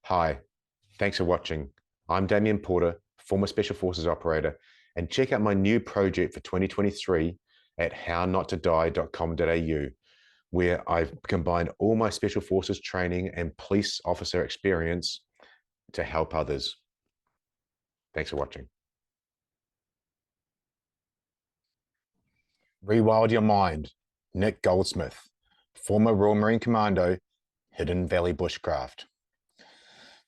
Hi, thanks for watching. I'm Damien Porter, former Special Forces operator, and check out my new project for 2023 at hownottodie.com.au, where I've combined all my Special Forces training and police officer experience to help others. Thanks for watching. Rewild Your Mind, Nick Goldsmith, former Royal Marine Commando, Hidden Valley Bushcraft.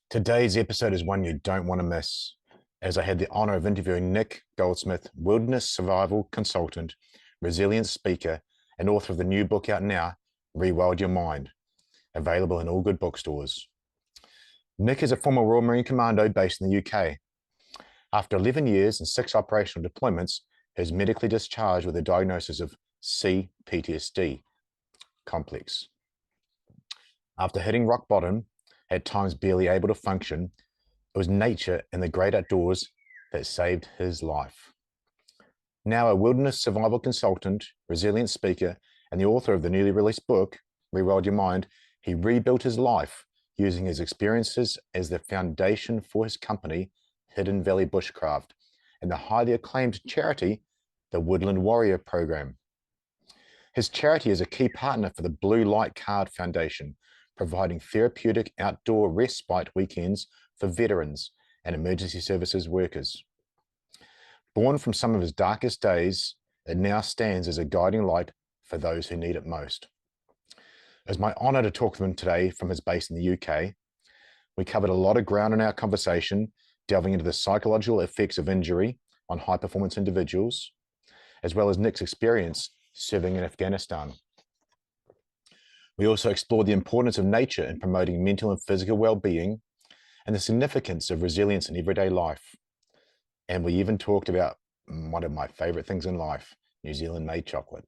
Today's episode is one you don't want to miss, as I had the honor of interviewing Nick Goldsmith, wilderness survival consultant, resilience speaker, and author of the new book out now, Rewild Your Mind, available in all good bookstores. Nick is a former Royal Marine Commando based in the UK. After 11 years and 6 operational deployments, he is medically discharged with a diagnosis of CPTSD, complex. After hitting rock bottom, at times barely able to function, it was nature and the great outdoors that saved his life. Now a wilderness survival consultant, resilience speaker, and the author of the newly released book, Rewild Your Mind, he rebuilt his life using his experiences as the foundation for his company, Hidden Valley Bushcraft, and the highly acclaimed charity, the Woodland Warrior Programme. His charity is a key partner for the Blue Light Card Foundation, providing therapeutic outdoor respite weekends for veterans and emergency services workers. Born from some of his darkest days, it now stands as a guiding light for those who need it most. It was my honor to talk to him today from his base in the UK. We covered a lot of ground in our conversation, delving into the psychological effects of injury on high-performance individuals, as well as Nick's experience serving in Afghanistan. We also explored the importance of nature in promoting mental and physical well-being and the significance of resilience in everyday life. And we even talked about one of my favorite things in life, New Zealand-made chocolate.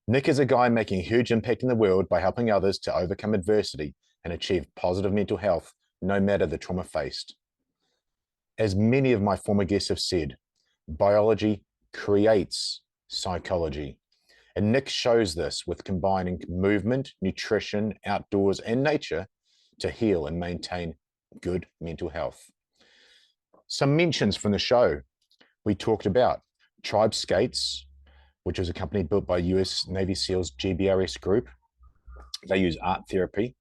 Nick is a guy making a huge impact in the world by helping others to overcome adversity and achieve positive mental health, no matter the trauma faced. As many of my former guests have said, biology creates psychology. And Nick shows this with combining movement, nutrition, outdoors, and nature to heal and maintain good mental health. Some mentions from the show. We talked about Tribe Skates, which was a company built by US Navy SEALs GBRS group. They use art therapy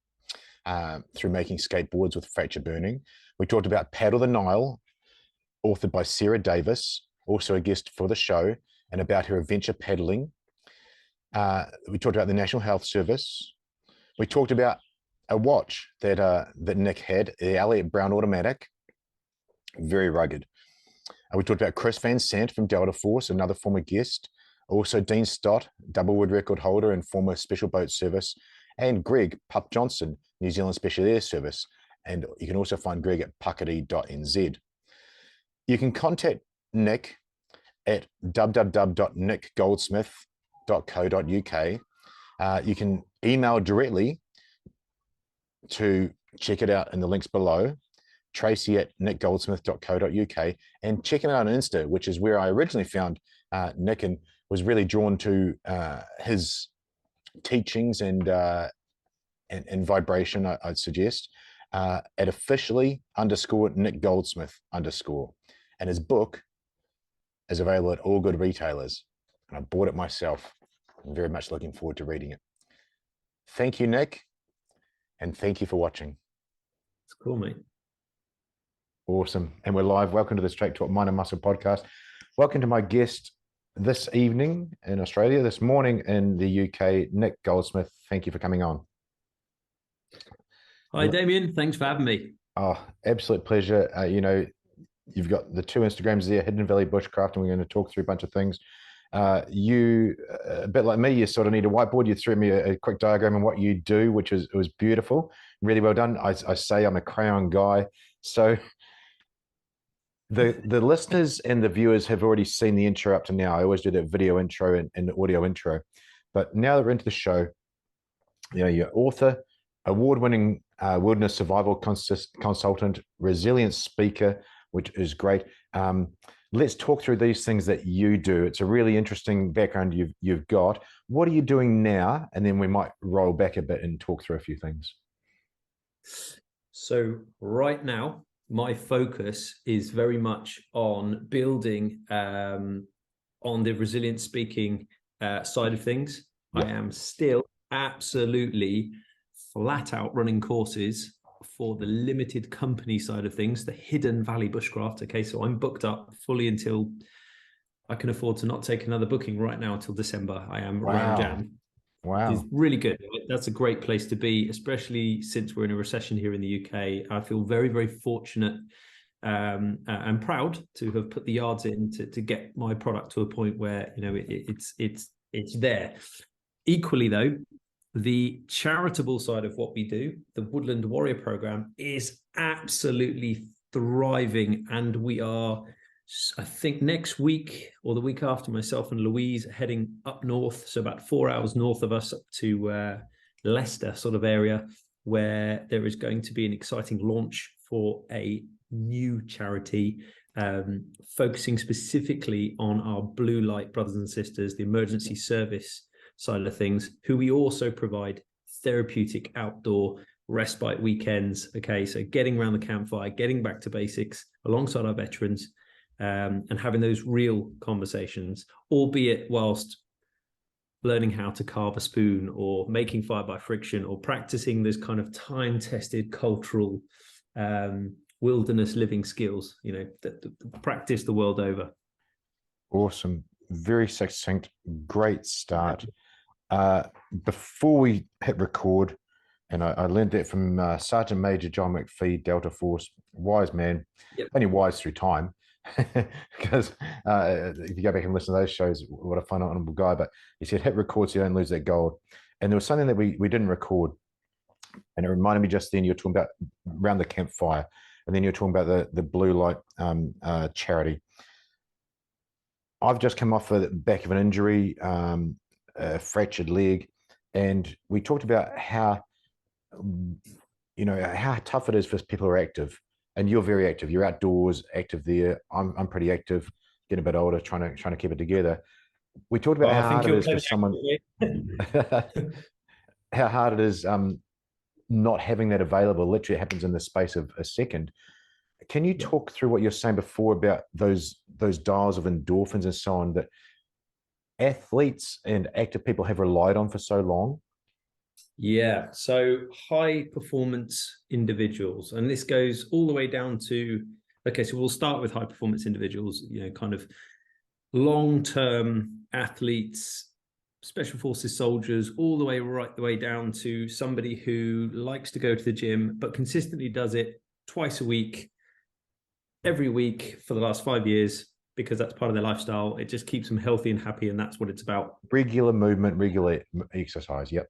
through making skateboards with fracture burning. We talked about Paddle the Nile, authored by Sarah Davis, also a guest for the show, and about her adventure paddling. We talked about the National Health Service. We talked about a watch that Nick had, the Elliot Brown Automatic, very rugged. We talked about Chris Van Sant from Delta Force, another former guest. Also Dean Stott, double world record holder and former Special Boat Service, and Greg Pup Johnson, New Zealand Special Air Service. And you can also find Greg at puckety.nz. You can contact Nick at www.nickgoldsmith.co.uk. You can email directly to check it out in the links below, Tracy at nickgoldsmith.co.uk, and check him out on Insta, which is where I originally found Nick and was really drawn to his teachings and vibration, I'd suggest, at officially_Nick Goldsmith_. And his book is available at all good retailers. And I bought it myself. I'm very much looking forward to reading it. Thank you, Nick. And thank you for watching. It's cool, mate. Awesome. And we're live. Welcome to the Straight Talk Mind and Muscle podcast. Welcome to my guest this evening in Australia, this morning in the UK, Nick Goldsmith. Thank you for coming on. Hi, Damien. Thanks for having me. Oh, absolute pleasure. You've got the 2 Instagrams there, Hidden Valley Bushcraft, and we're going to talk through a bunch of things. You, a bit like me, you sort of need a whiteboard. You threw me a quick diagram of what you do, which was beautiful. Really well done. I say I'm a crayon guy. So the listeners and the viewers have already seen the intro up to now. I always do that video intro and the audio intro. But now that we're into the show, you're author, award-winning wilderness survival consultant, resilience speaker, which is great. Let's talk through these things that you do. It's a really interesting background you've got. What are you doing now? And then we might roll back a bit and talk through a few things. So right now, my focus is very much on building on the resilient speaking side of things. Yep. I am still absolutely flat out running courses for the limited company side of things, the Hidden Valley Bushcraft. Okay, so I'm booked up fully until I can afford to not take another booking right now until December. I am around Jan. Is Wow. really good. That's a great place to be, especially since we're in a recession here in the UK. I feel very, very fortunate and proud to have put the yards in to get my product to a point where it's there. Equally, though, the charitable side of what we do, the Woodland Warrior Programme, is absolutely thriving, and we are, I think, next week or the week after, myself and Louise heading up north, so about 4 hours north of us, up to Leicester sort of area, where there is going to be an exciting launch for a new charity, focusing specifically on our blue light brothers and sisters, the emergency service side of things, who we also provide therapeutic outdoor respite weekends. Okay, so getting around the campfire, getting back to basics alongside our veterans, and having those real conversations, albeit whilst learning how to carve a spoon or making fire by friction or practicing those kind of time-tested cultural wilderness living skills, that practice the world over. Awesome. Very succinct. Great start. Before we hit record, and I learned that from Sergeant Major John McPhee, Delta Force, wise man. Yep. Only wise through time, because if you go back and listen to those shows, what a phenomenal guy. But he said, hit record so you don't lose that gold. And there was something that we didn't record, and it reminded me just then, you're talking about around the campfire, and then you're talking about the blue light charity. I've just come off the back of an injury, a fractured leg, and we talked about how tough it is for people who are active. And you're very active. You're outdoors, active there. I'm pretty active, getting a bit older, trying to keep it together. We talked about how hard it is for someone. How hard it is not having that available. Literally, it happens in the space of a second. Can you talk through what you're saying before about those dials of endorphins and so on that athletes and active people have relied on for so long? Yeah, so high performance individuals, and this goes all the way down to, okay, so we'll start with high performance individuals, kind of long-term athletes, special forces soldiers, all the way down to somebody who likes to go to the gym but consistently does it twice a week, every week for the last 5 years, because that's part of their lifestyle. It just keeps them healthy and happy, and that's what it's about. Regular movement, regular exercise. Yep.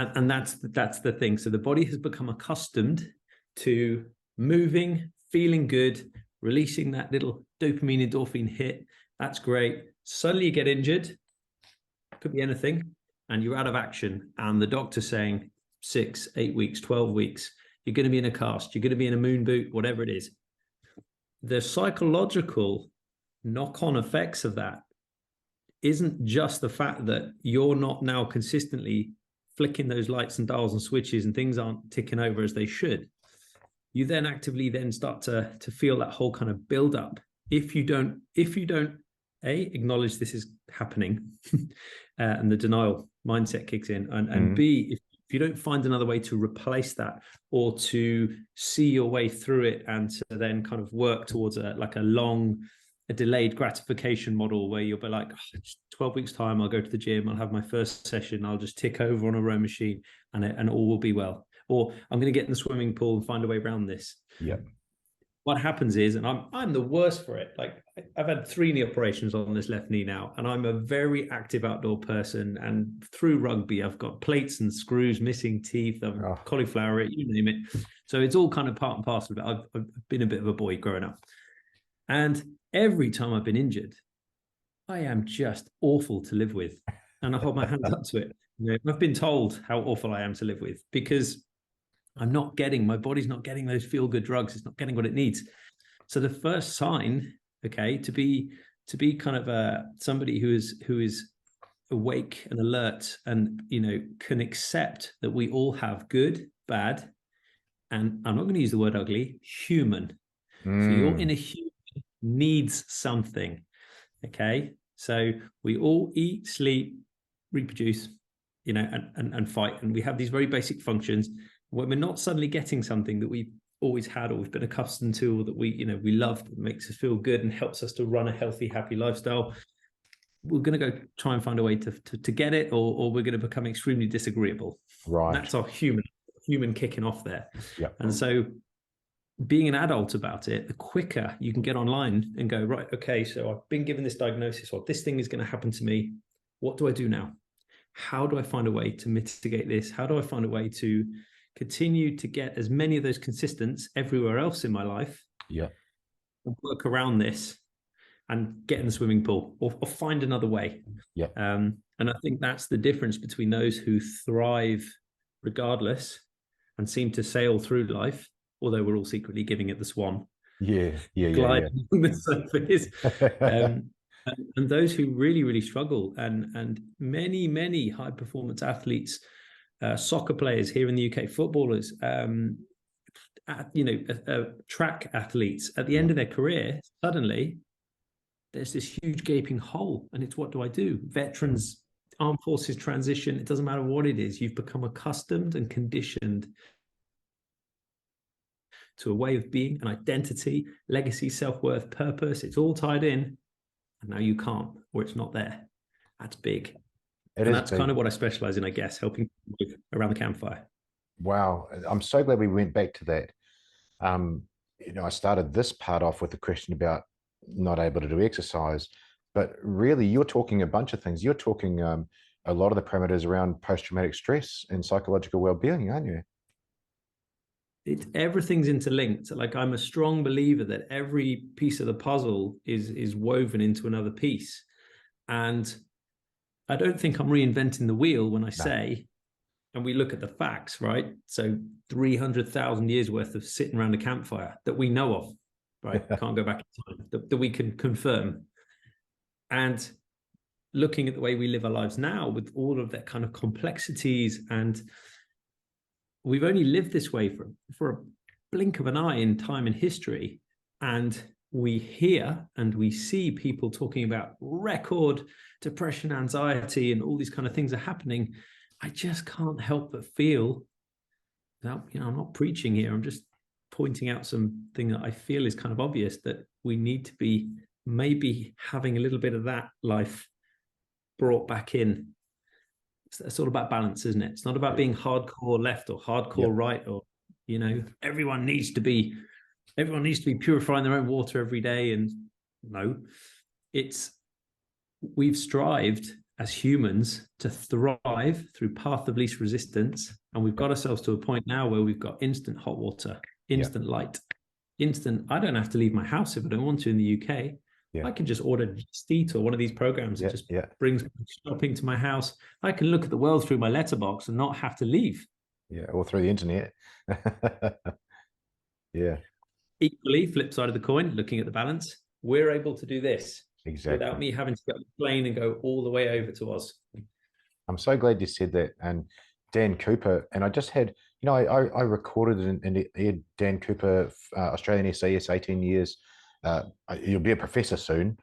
And that's the thing. So the body has become accustomed to moving, feeling good, releasing that little dopamine, endorphin hit. That's great. Suddenly you get injured, could be anything, and you're out of action. And the doctor's saying 6, 8 weeks, 12 weeks, you're going to be in a cast, you're going to be in a moon boot, whatever it is. The psychological knock-on effects of that isn't just the fact that you're not now consistently flicking those lights and dials and switches and things aren't ticking over as they should. You then actively start to feel that whole kind of build up. If you don't acknowledge this is happening, and the denial mindset kicks in, and B, if you don't find another way to replace that or to see your way through it and to then kind of work towards a delayed gratification model where you'll be like, 12 weeks time, I'll go to the gym, I'll have my first session, I'll just tick over on a row machine and all will be well. Or I'm going to get in the swimming pool and find a way around this. Yep. What happens is, and I'm the worst for it. Like, I've had 3 knee operations on this left knee now, and I'm a very active outdoor person. And through rugby, I've got plates and screws, missing teeth, cauliflower, you name it. So it's all kind of part and parcel of it. I've been a bit of a boy growing up. And every time I've been injured, I am just awful to live with. And I hold my hands up to it. I've been told how awful I am to live with because my body's not getting those feel-good drugs. It's not getting what it needs. So the first sign, okay, to be kind of somebody who is awake and alert and, can accept that we all have good, bad, and I'm not going to use the word ugly, human. So your inner human needs something. Okay. So we all eat, sleep, reproduce, you know, and fight. And we have these very basic functions. When we're not suddenly getting something that we've always had or we've been accustomed to, or that we, you know, we love, that makes us feel good and helps us to run a healthy, happy lifestyle, we're going to go try and find a way to get it, or we're going to become extremely disagreeable. Right. And that's our human kicking off there. Yeah. And so being an adult about it, the quicker you can get online and go, right, okay, so I've been given this diagnosis, or this thing is going to happen to me. What do I do now? How do I find a way to mitigate this? How do I find a way to continue to get as many of those consistents everywhere else in my life? Yeah. Work around this and get in the swimming pool, or find another way. Yeah. And I think that's the difference between those who thrive regardless and seem to sail through life, although we're all secretly giving it the swan. Gliding on the surface. And those who really, really struggle, and many high performance athletes, soccer players here in the UK, footballers, track athletes, at the end of their career, suddenly there's this huge gaping hole, and it's, what do I do? Veterans, armed forces transition, it doesn't matter what it is, you've become accustomed and conditioned to a way of being, an identity, legacy, self-worth, purpose. It's all tied in, and now you can't, or it's not there. That's big. And that's kind of what I specialize in, I guess, helping around the campfire. Wow. I'm so glad we went back to that. You know, I started this part off with a question about not able to do exercise, but really you're talking a bunch of things. You're talking a lot of the parameters around post-traumatic stress and psychological well-being, aren't you? Everything's interlinked. Like, I'm a strong believer that every piece of the puzzle is woven into another piece. And I don't think I'm reinventing the wheel when I say, and we look at the facts, right? So 300,000 years worth of sitting around a campfire that we know of, right? Can't go back in time, that we can confirm. And looking at the way we live our lives now with all of that kind of complexities, and we've only lived this way for a blink of an eye in time in history. And we hear and we see people talking about record depression, anxiety, and all these kind of things are happening. I just can't help but feel that, you know, I'm not preaching here. I'm just pointing out something that I feel is kind of obvious, that we need to be maybe having a little bit of that life brought back in. It's all about balance, isn't it? It's not about being hardcore left or hardcore right, or, you know, everyone needs to be purifying their own water every day. And no, we've strived as humans to thrive through path of least resistance. And we've got ourselves to a point now where we've got instant hot water, instant light, I don't have to leave my house if I don't want to in the UK. I can just order Just Eat or one of these programs that just brings shopping to my house. I can look at the world through my letterbox and not have to leave. Or through the internet. Equally, flip side of the coin, looking at the balance, we're able to do this without me having to get on the plane and go all the way over to Oz. I'm so glad you said that. And Dan Cooper, and I just had, you know, I recorded and Dan Cooper, Australian SAS, 18 years. He'll be a professor soon.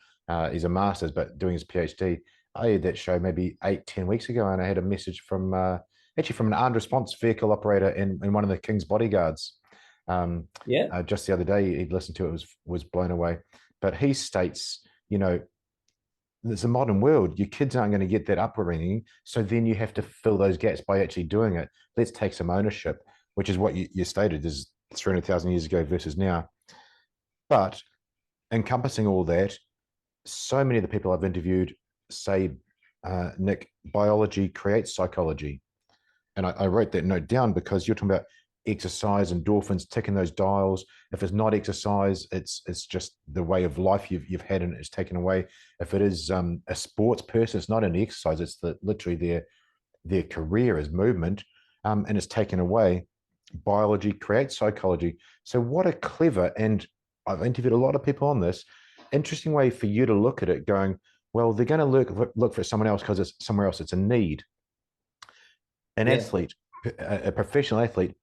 He's a master's, but doing his PhD. I had that show maybe 8-10 weeks ago, and I had a message from actually from an armed response vehicle operator in one of the King's bodyguards. Just the other day, he'd listened to it, was blown away. But he states, you know, it's a modern world. Your kids aren't going to get that upbringing, so then you have to fill those gaps by actually doing it. Let's take some ownership, which is what you stated is 300,000 years ago versus now. But encompassing all that, so many of the people I've interviewed say, Nick, biology creates psychology. And I wrote that note down because you're talking about exercise, endorphins, ticking those dials. If it's not exercise, it's just the way of life you've had and it's taken away. If it is a sports person, it's not an exercise, it's literally their career is movement, and it's taken away. Biology creates psychology. So what a clever, and I've interviewed a lot of people on this, interesting way for you to look at it, going, well, they're going to look for someone else because it's somewhere else. It's a need. An athlete, a professional athlete,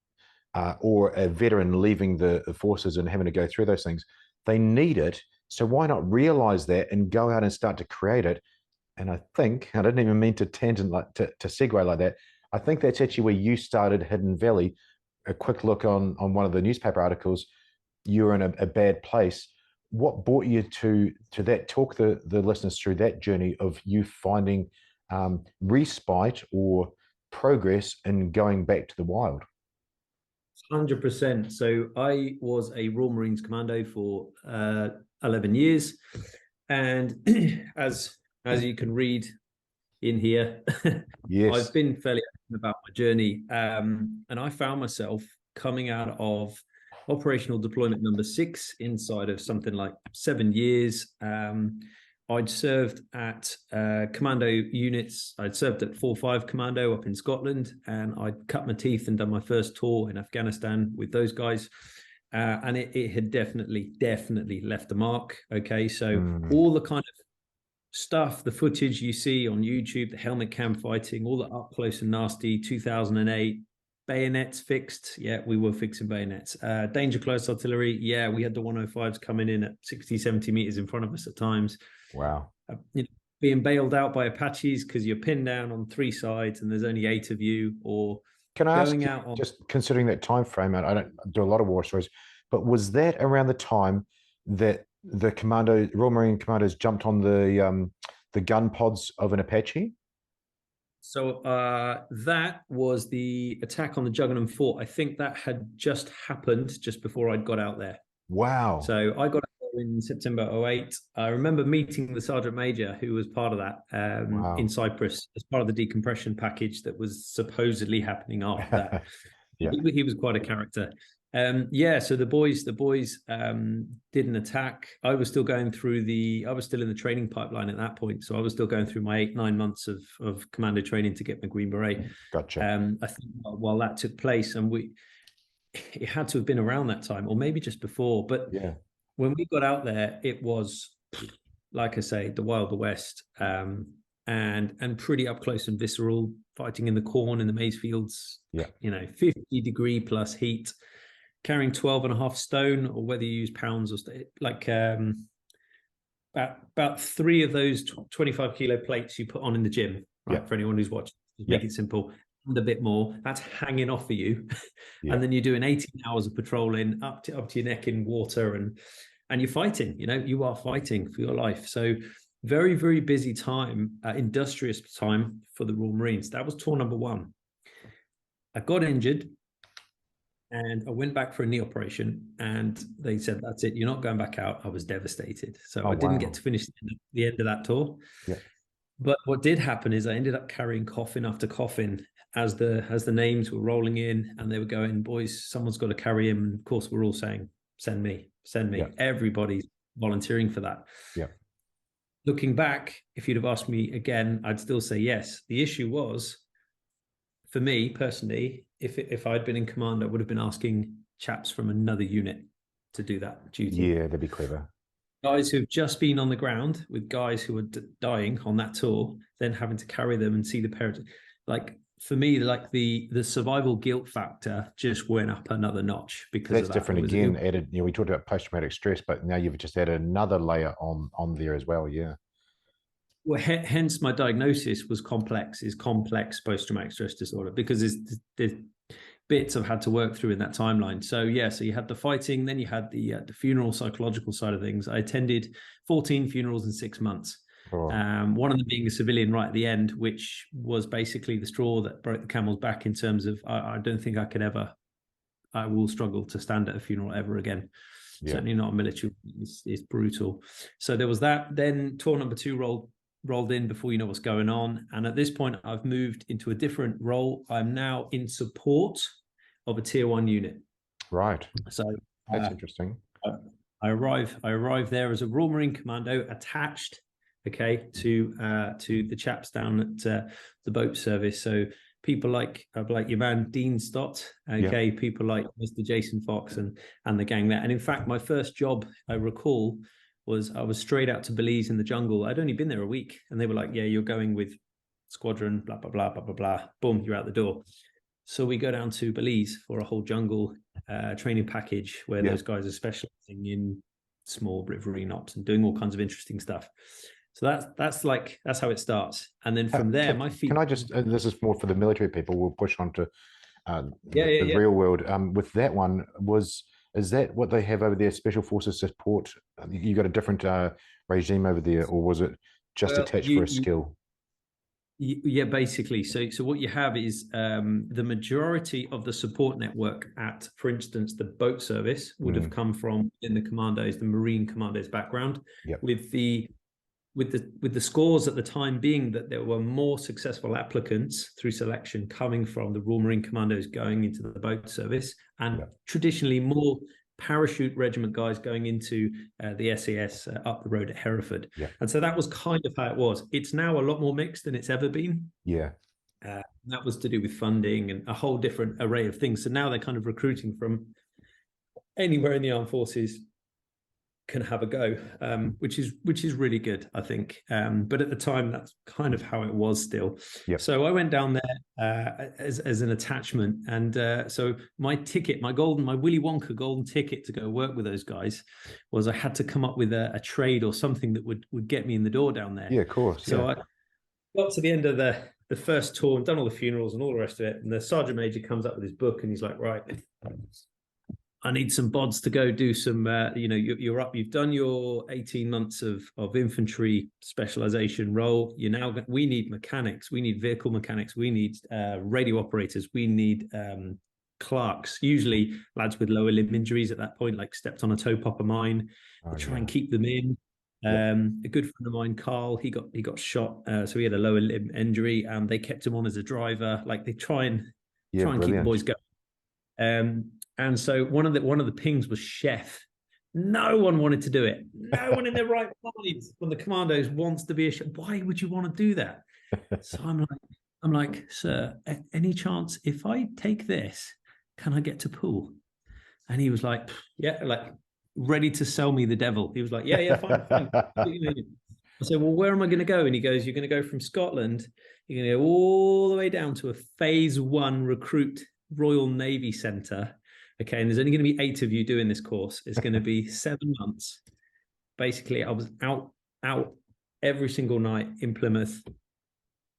or a veteran leaving the forces and having to go through those things, they need it. So why not realize that and go out and start to create it? And I think, I didn't even mean to tangent to segue like that. I think that's actually where you started Hidden Valley. A quick look on one of the newspaper articles, you were in a bad place. What brought you to that? Talk the listeners through that journey of you finding respite or progress in going back to the wild. 100%. So I was a Royal Marines Commando for 11 years. And as you can read in here, Yes. I've been fairly open about my journey. And I found myself coming out of operational deployment number 6 inside of something like 7 years. I'd served at commando units. I'd served at 4-5 Commando up in Scotland, and I'd cut my teeth and done my first tour in Afghanistan with those guys. And it had definitely left a mark. Okay, so all the kind of stuff, the footage you see on YouTube, the helmet cam fighting, all the up close and nasty 2008, bayonets fixed. Yeah, we were fixing bayonets. Danger close artillery. Yeah, we had the 105s coming in at 60, 70 meters in front of us at times. Wow. Being bailed out by Apaches because you're pinned down on 3 sides and there's only 8 of you, or can I ask going you, out on... just considering that time frame, I don't do a lot of war stories, but was that around the time that the Royal Marine Commandos jumped on the gun pods of an Apache? So that was the attack on the Juggernaut Fort. I think that had just happened just before I'd got out there. Wow. So I got out there in September 2008. I remember meeting the Sergeant Major who was part of that in Cyprus as part of the decompression package that was supposedly happening after that. Yeah. He was quite a character. So the boys didn't attack. I was still in the training pipeline at that point. So I was still going through my 8-9 months of commando training to get my Green Beret. Gotcha. I think while that took place, and it had to have been around that time, or maybe just before. But yeah, when we got out there, it was, like I say, the Wild West, and pretty up close and visceral, fighting in the corn in the maize fields. Yeah, 50-degree plus heat, carrying 12.5 stone, or whether you use pounds or like about 3 of those 25-kilo plates you put on in the gym, right? Yeah. For anyone who's watching, just make it simple. And a bit more, that's hanging off of you. Yeah. And then you're doing 18 hours of patrolling up to your neck in water, and you're fighting. You are fighting for your life. So very, very busy time, industrious time for the Royal Marines. That was tour number 1. I got injured and I went back for a knee operation, and they said, that's it, you're not going back out. I was devastated. So I didn't get to finish the end of that tour. Yeah. But what did happen is I ended up carrying coffin after coffin as the names were rolling in, and they were going, boys, someone's got to carry him. And of course, we're all saying, send me. Yeah. Everybody's volunteering for that. Yeah. Looking back, if you'd have asked me again, I'd still say yes. The issue was, for me personally, if I'd been in command, I would have been asking chaps from another unit to do that duty. Yeah, that'd be clever. Guys who've just been on the ground with guys who are dying on that tour, then having to carry them and see the parents. Like, for me, like the survival guilt factor just went up another notch because that's different again. Added, we talked about post-traumatic stress, but now you've just added another layer on there as well. Yeah. Well, hence my diagnosis was complex post-traumatic stress disorder, because there's bits I've had to work through in that timeline. So yeah, so you had the fighting, then you had the funeral psychological side of things. I attended 14 funerals in 6 months. Oh. One of them being a civilian right at the end, which was basically the straw that broke the camel's back in terms of I don't think I will struggle to stand at a funeral ever again. Yeah. Certainly not a military. It's brutal. So there was that. Then tour number 2 rolled in before you know what's going on. And at this point, I've moved into a different role. I'm now in support of a tier 1 unit. Right. So that's interesting. I arrive there as a Royal Marine Commando attached, okay, to the chaps down at the boat service. So people like your man Dean Stott, okay, yeah. People like Mr. Jason Fox and the gang there. And in fact, my first job, I recall, was I was straight out to Belize in the jungle. I'd only been there a week, and they were like, yeah, you're going with squadron, blah, blah, blah, blah, blah, blah. Boom, you're out the door. So we go down to Belize for a whole jungle training package where those guys are specializing in small riverine ops and doing all kinds of interesting stuff. So that's how it starts. And then from there, my feet. Can I just, this is more for the military people, we'll push on to the yeah. real world. With that one, is that what they have over there, Special Forces support? You got a different regime over there, or was it just attached for a skill? Yeah, basically. So what you have is the majority of the support network at, for instance, the boat service would have come from in the commandos, the Marine Commandos background, with the scores at the time being that there were more successful applicants through selection coming from the Royal Marine Commandos going into the boat service, and traditionally more parachute regiment guys going into the SAS up the road at Hereford. And so that was kind of how it was. It's now a lot more mixed than it's ever been. That was to do with funding and a whole different array of things. So now they're kind of recruiting from anywhere in the armed forces can have a go, which is really good, I think. But at the time, that's kind of how it was still. So I went down there as an attachment, and so my ticket, my Willy Wonka golden ticket to go work with those guys was I had to come up with a trade or something that would get me in the door down there. Of course. So I got to the end of the first tour and done all the funerals and all the rest of it, and the sergeant major comes up with his book and he's like, right, I need some bods to go do some, you're up, you've done your 18 months of infantry specialization role. We need mechanics, we need vehicle mechanics, we need radio operators, we need clerks, usually lads with lower limb injuries at that point, like stepped on a toe popper mine, try and keep them in. A good friend of mine, Carl, he got shot, so he had a lower limb injury, and they kept him on as a driver. Like they try and keep the boys going. And so one of the pings was chef. No one wanted to do it. No one in their right mind from the commandos wants to be a chef. Why would you want to do that? So I'm like, sir, any chance if I take this, can I get to pool? And he was like, yeah, like ready to sell me the devil. He was like, yeah, fine. I said, well, where am I going to go? And he goes, you're going to go from Scotland. You're going to go all the way down to a phase 1 recruit Royal Navy Centre. Okay, and there's only going to be 8 of you doing this course. It's going to be 7 months. Basically, I was out every single night in Plymouth,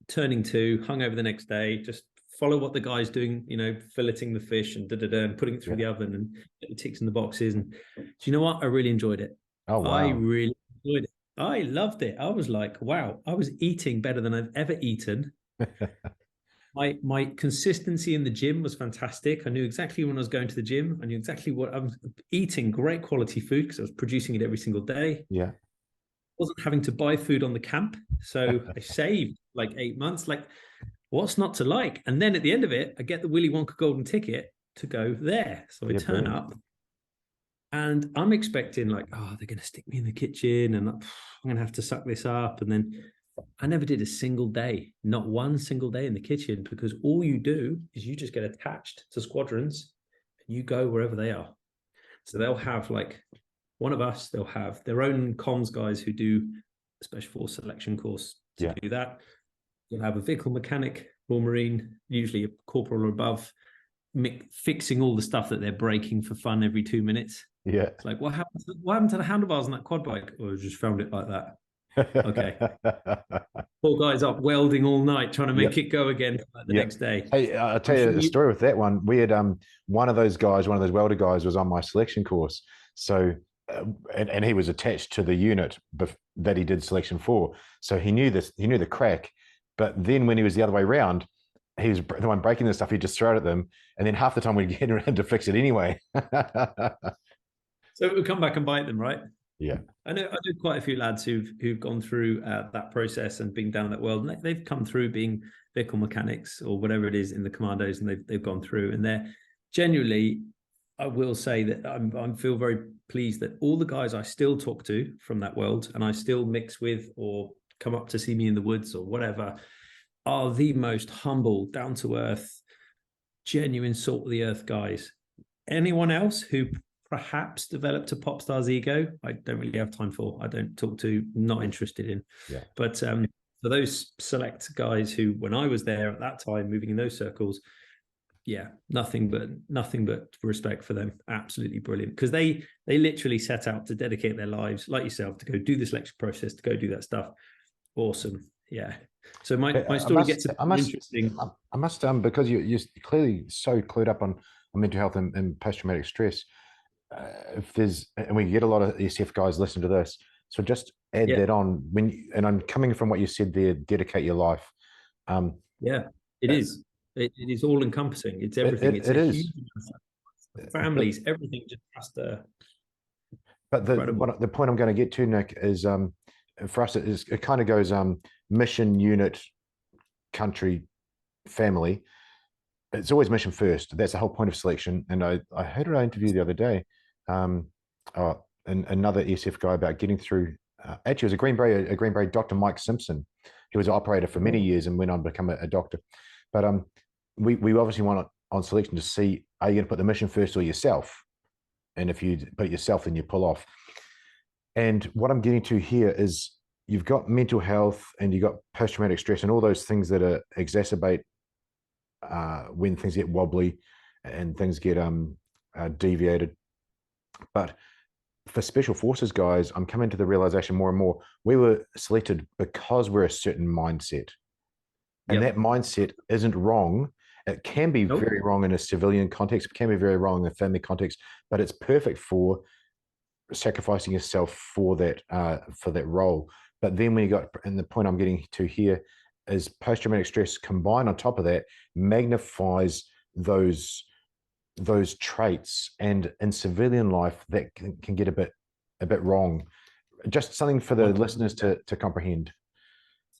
turning 2, hungover the next day, just follow what the guy's doing, filleting the fish and and putting it through the oven and get the ticks in the boxes. And do you know what? I really enjoyed it. Oh, wow. I really enjoyed it. I loved it. I was like, wow, I was eating better than I've ever eaten. My consistency in the gym was fantastic. I knew exactly when I was going to the gym. I knew exactly what I was eating, great quality food because I was producing it every single day. I wasn't having to buy food on the camp. So I saved like 8 months. Like, what's not to like? And then at the end of it, I get the Willy Wonka golden ticket to go there. So I turn up and I'm expecting like, oh, they're going to stick me in the kitchen and I'm going to have to suck this up. And then I never did a single day, not one single day in the kitchen, because all you do is you just get attached to squadrons and you go wherever they are. So they'll have like one of us, they'll have their own comms guys who do a special force selection course to do that. You'll have a vehicle mechanic, Royal Marine, usually a corporal or above, fixing all the stuff that they're breaking for fun every 2 minutes. It's like, what happened to the handlebars on that quad bike? Oh, I just found it like that. Okay. Poor guy's up welding all night trying to make it go again the next day. Hey, I'll tell you a story with that one. We had one of those welder guys was on my selection course. So and he was attached to the unit that he did selection for. So he knew the crack. But then when he was the other way around, he was the one breaking the stuff, he'd just throw it at them. And then half the time we'd get around to fix it anyway. So it would come back and bite them, right? Yeah. I know quite a few lads who've gone through that process and been down that world. And they've come through being vehicle mechanics or whatever it is in the commandos, and they've gone through. And they're genuinely, I will say that I feel very pleased that all the guys I still talk to from that world and I still mix with or come up to see me in the woods or whatever are the most humble, down to earth, genuine salt of the earth guys. Anyone else who perhaps developed a pop star's ego, I don't really have time for. I don't talk to, not interested in. But for those select guys who, when I was there at that time, moving in those circles, yeah, nothing but respect for them. Absolutely brilliant, because they literally set out to dedicate their lives, like yourself, to go do this lecture process, to go do that stuff. Awesome. Yeah. So my story gets a bit interesting. I must because you're clearly so clued up on mental health and post-traumatic stress. If there's, and we get a lot of ECF guys listen to this, so just add that on and I'm coming from what you said there, dedicate your life. Yeah, it is. It is all encompassing. It's everything. It's it a is. huge families, everything just has to. But the point I'm going to get to, Nick, is for us it kind of goes mission, unit, country, family. It's always mission first. That's the whole point of selection. And I heard an interview the other day, and another ECF guy about getting through. Actually, it was a Green Beret Dr. Mike Simpson. He was an operator for many years and went on to become a doctor. But we obviously want on selection to see, are you going to put the mission first or yourself? And if you put it yourself, then you pull off. And what I'm getting to here is you've got mental health and you've got post-traumatic stress and all those things that exacerbate when things get wobbly and things get deviated. But for special forces guys, I'm coming to the realization more and more, we were selected because we're a certain mindset. And that mindset isn't wrong. It can be very wrong in a civilian context. It can be very wrong in a family context, but it's perfect for sacrificing yourself for that role. But then when you got, and the point I'm getting to here is post-traumatic stress combined on top of that magnifies those traits, and in civilian life that can get a bit wrong. Just something for the listeners to comprehend.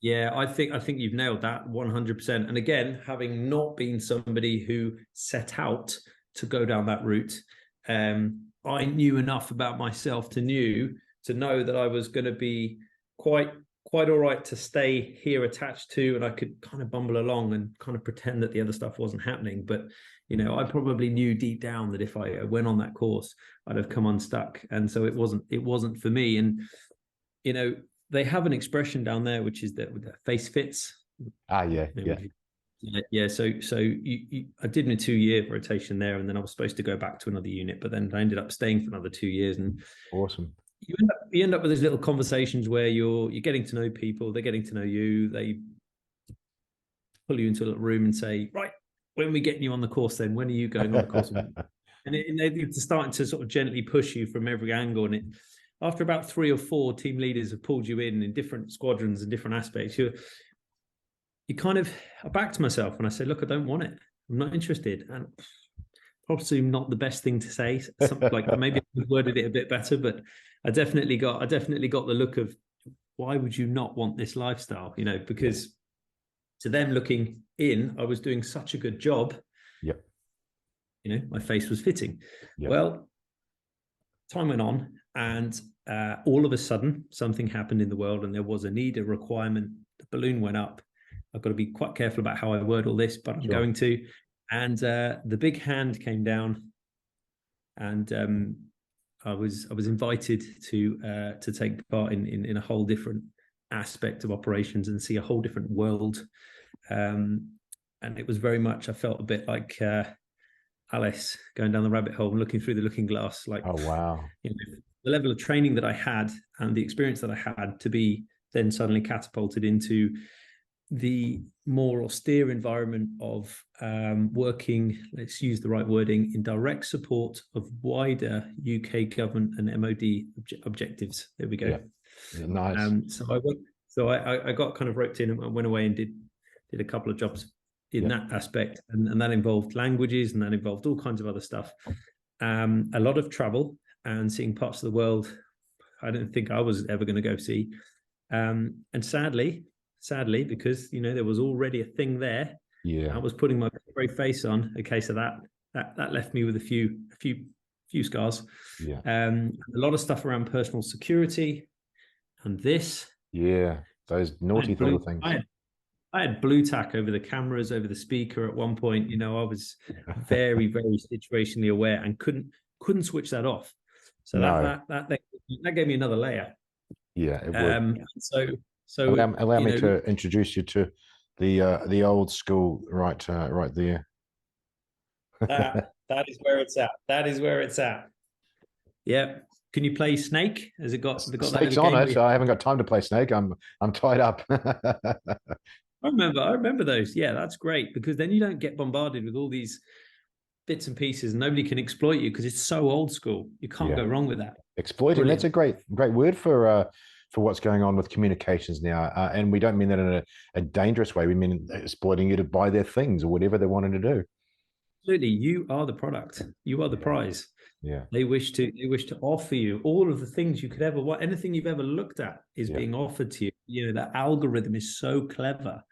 Yeah, I think you've nailed that 100%. And again, having not been somebody who set out to go down that route, I knew enough about myself to know that I was going to be quite all right to stay here attached to, and I could kind of bumble along and kind of pretend that the other stuff wasn't happening. But I probably knew deep down that if I went on that course, I'd have come unstuck, and so it wasn't for me. And they have an expression down there, which is that face fits. Yeah. So I did my 2-year rotation there, and then I was supposed to go back to another unit, but then I ended up staying for another 2 years. And awesome. You end up with these little conversations where you're getting to know people, they're getting to know you. They pull you into a little room and say, right, when are we getting you on the course then? When are you going on the course? and they're starting to sort of gently push you from every angle. And after about 3 or 4 team leaders have pulled you in different squadrons and different aspects, you kind of, I backed myself and I said, look, I don't want it. I'm not interested. And probably not the best thing to say. Something like maybe I worded it a bit better, but I definitely got the look of, why would you not want this lifestyle? Because to them looking in, I was doing such a good job. Yep. My face was fitting. Yep. Well, time went on, and all of a sudden something happened in the world, and there was a need, a requirement. The balloon went up. I've got to be quite careful about how I word all this, but I'm going to. And the big hand came down, and I was invited to take part in a whole different aspect of operations and see a whole different world. And it was very much, I felt a bit like Alice going down the rabbit hole and looking through the looking glass. Like, oh wow, the level of training that I had and the experience that I had to be then suddenly catapulted into the more austere environment of working, let's use the right wording, in direct support of wider UK government and MOD objectives. There we go. Yeah, nice. So I got kind of roped in and went away and did a couple of jobs in that aspect, and that involved languages, and that involved all kinds of other stuff. A lot of travel and seeing parts of the world I didn't think I was ever going to go see. And sadly, because there was already a thing there. I was putting my brave face on. Okay, so that left me with a few scars. A lot of stuff around personal security, and this. Those naughty little things. I had blue tack over the cameras, over the speaker at one point. I was very, very situationally aware and couldn't switch that off. So that gave me another layer. Yeah, it would. So allow me to introduce you to the old school right there. That is where it's at. That is where it's at. Yeah. Can you play Snake? Has it got that Snake's little on game? it. I haven't got time to play Snake. I'm tied up. I remember those. Yeah, that's great, because then you don't get bombarded with all these bits and pieces. Nobody can exploit you because it's so old school. You can't go wrong with that. Exploiting. Brilliant. That's a great word for what's going on with communications now. And we don't mean that in a dangerous way. We mean exploiting you to buy their things or whatever they're wanting to do. Absolutely. You are the product. You are the prize. Yeah. They wish to offer you all of the things you could ever want. Anything you've ever looked at is being offered to you. You know, that algorithm is so clever.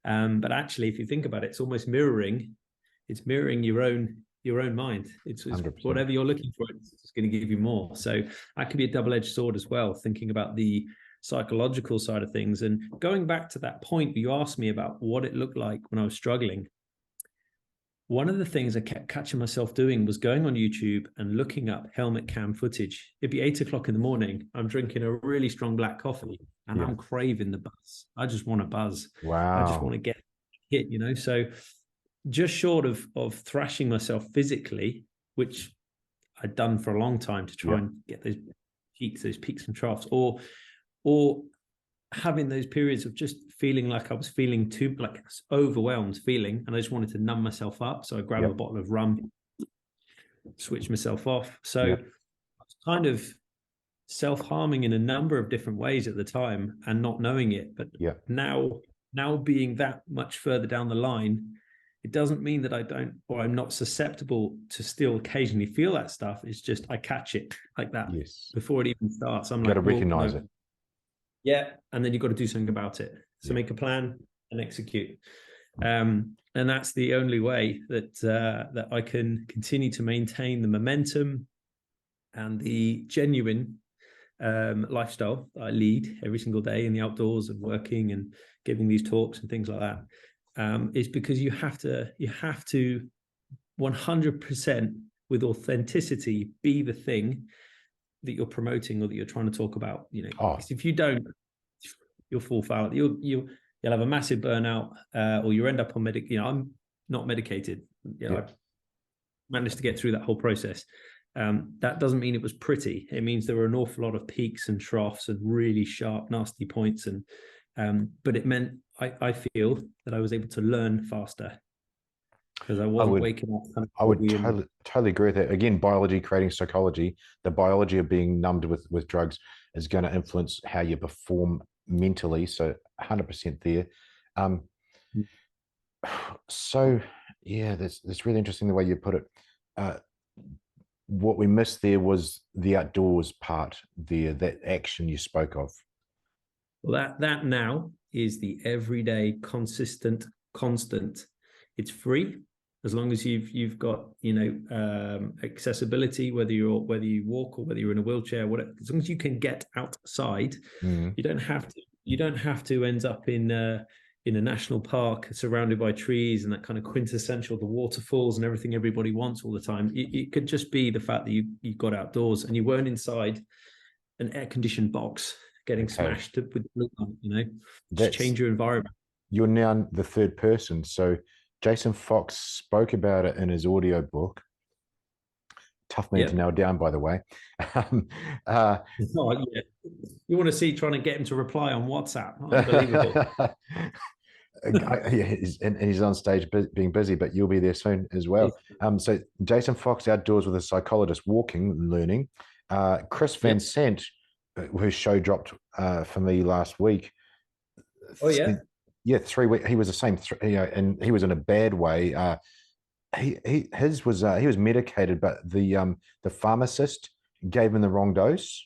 But actually, if you think about it, it's almost mirroring. It's mirroring your own mind. It's whatever you're looking for, it's going to give you more. So that could be a double-edged sword as well, thinking about the psychological side of things. And going back to that point you asked me about what it looked like when I was struggling, one of the things I kept catching myself doing was going on YouTube and looking up helmet cam footage. It'd be 8 o'clock in the morning. I'm drinking a really strong black coffee and I'm craving the buzz. I just want to buzz. Wow. I just want to get hit, you know? So just short of thrashing myself physically, which I'd done for a long time to try and get those peaks and troughs, or having those periods of just feeling like I was feeling too overwhelmed feeling, and I just wanted to numb myself up. So I grabbed a bottle of rum, switch myself off. So I was kind of self-harming in a number of different ways at the time and not knowing it. But now being that much further down the line, it doesn't mean that I don't, or I'm not susceptible to still occasionally feel that stuff. It's just I catch it like that before it even starts. I'm like, got to recognize it. Yeah, and then you've got to do something about it. So make a plan and execute. And that's the only way that I can continue to maintain the momentum and the genuine lifestyle that I lead every single day in the outdoors and working and giving these talks and things like that. Is because you have to 100% with authenticity be the thing that you're promoting or that you're trying to talk about. You know, if you don't, you'll fall foul. You'll have a massive burnout, or you end up on You know, I'm not medicated. You know, I managed to get through that whole process. That doesn't mean it was pretty. It means there were an awful lot of peaks and troughs and really sharp, nasty points. But it meant I feel that I was able to learn faster because I wasn't waking up. I would totally agree with that. Again, biology creating psychology. The biology of being numbed with drugs is going to influence how you perform mentally. So 100% there. So yeah, that's really interesting the way you put it. What we missed there was the outdoors part there, that action you spoke of. Well, that now is the everyday, consistent, constant. It's free as long as you've got accessibility, whether you walk or whether you're in a wheelchair, whatever. As long as you can get outside, you don't have to end up in a national park surrounded by trees and that kind of quintessential, the waterfalls and everything everybody wants all the time. It could just be the fact that you got outdoors and you weren't inside an air-conditioned box getting smashed with blue light, you know. Just change your environment. You're now the third person. So Jason Fox spoke about it in his audio book. Tough man to nail down, by the way. You want to see trying to get him to reply on WhatsApp. Unbelievable. He's on stage being busy, but you'll be there soon as well. So Jason Fox, outdoors with a psychologist, walking and learning. Chris Van Sant, whose show dropped for me last week. 3 weeks. He was the same, and he was in a bad way. He was medicated, but the pharmacist gave him the wrong dose.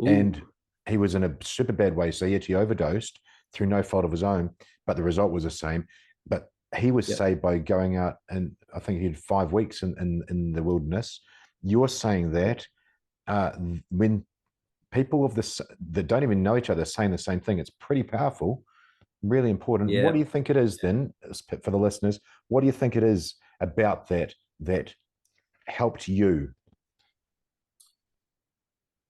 Ooh. And he was in a super bad way, so he actually overdosed through no fault of his own, but the result was the same. But he was saved by going out, and I think he had 5 weeks in the wilderness. You're saying that when people that don't even know each other are saying the same thing, it's pretty powerful, really important. What do you think it is then, for the listeners? What do you think it is about that helped you?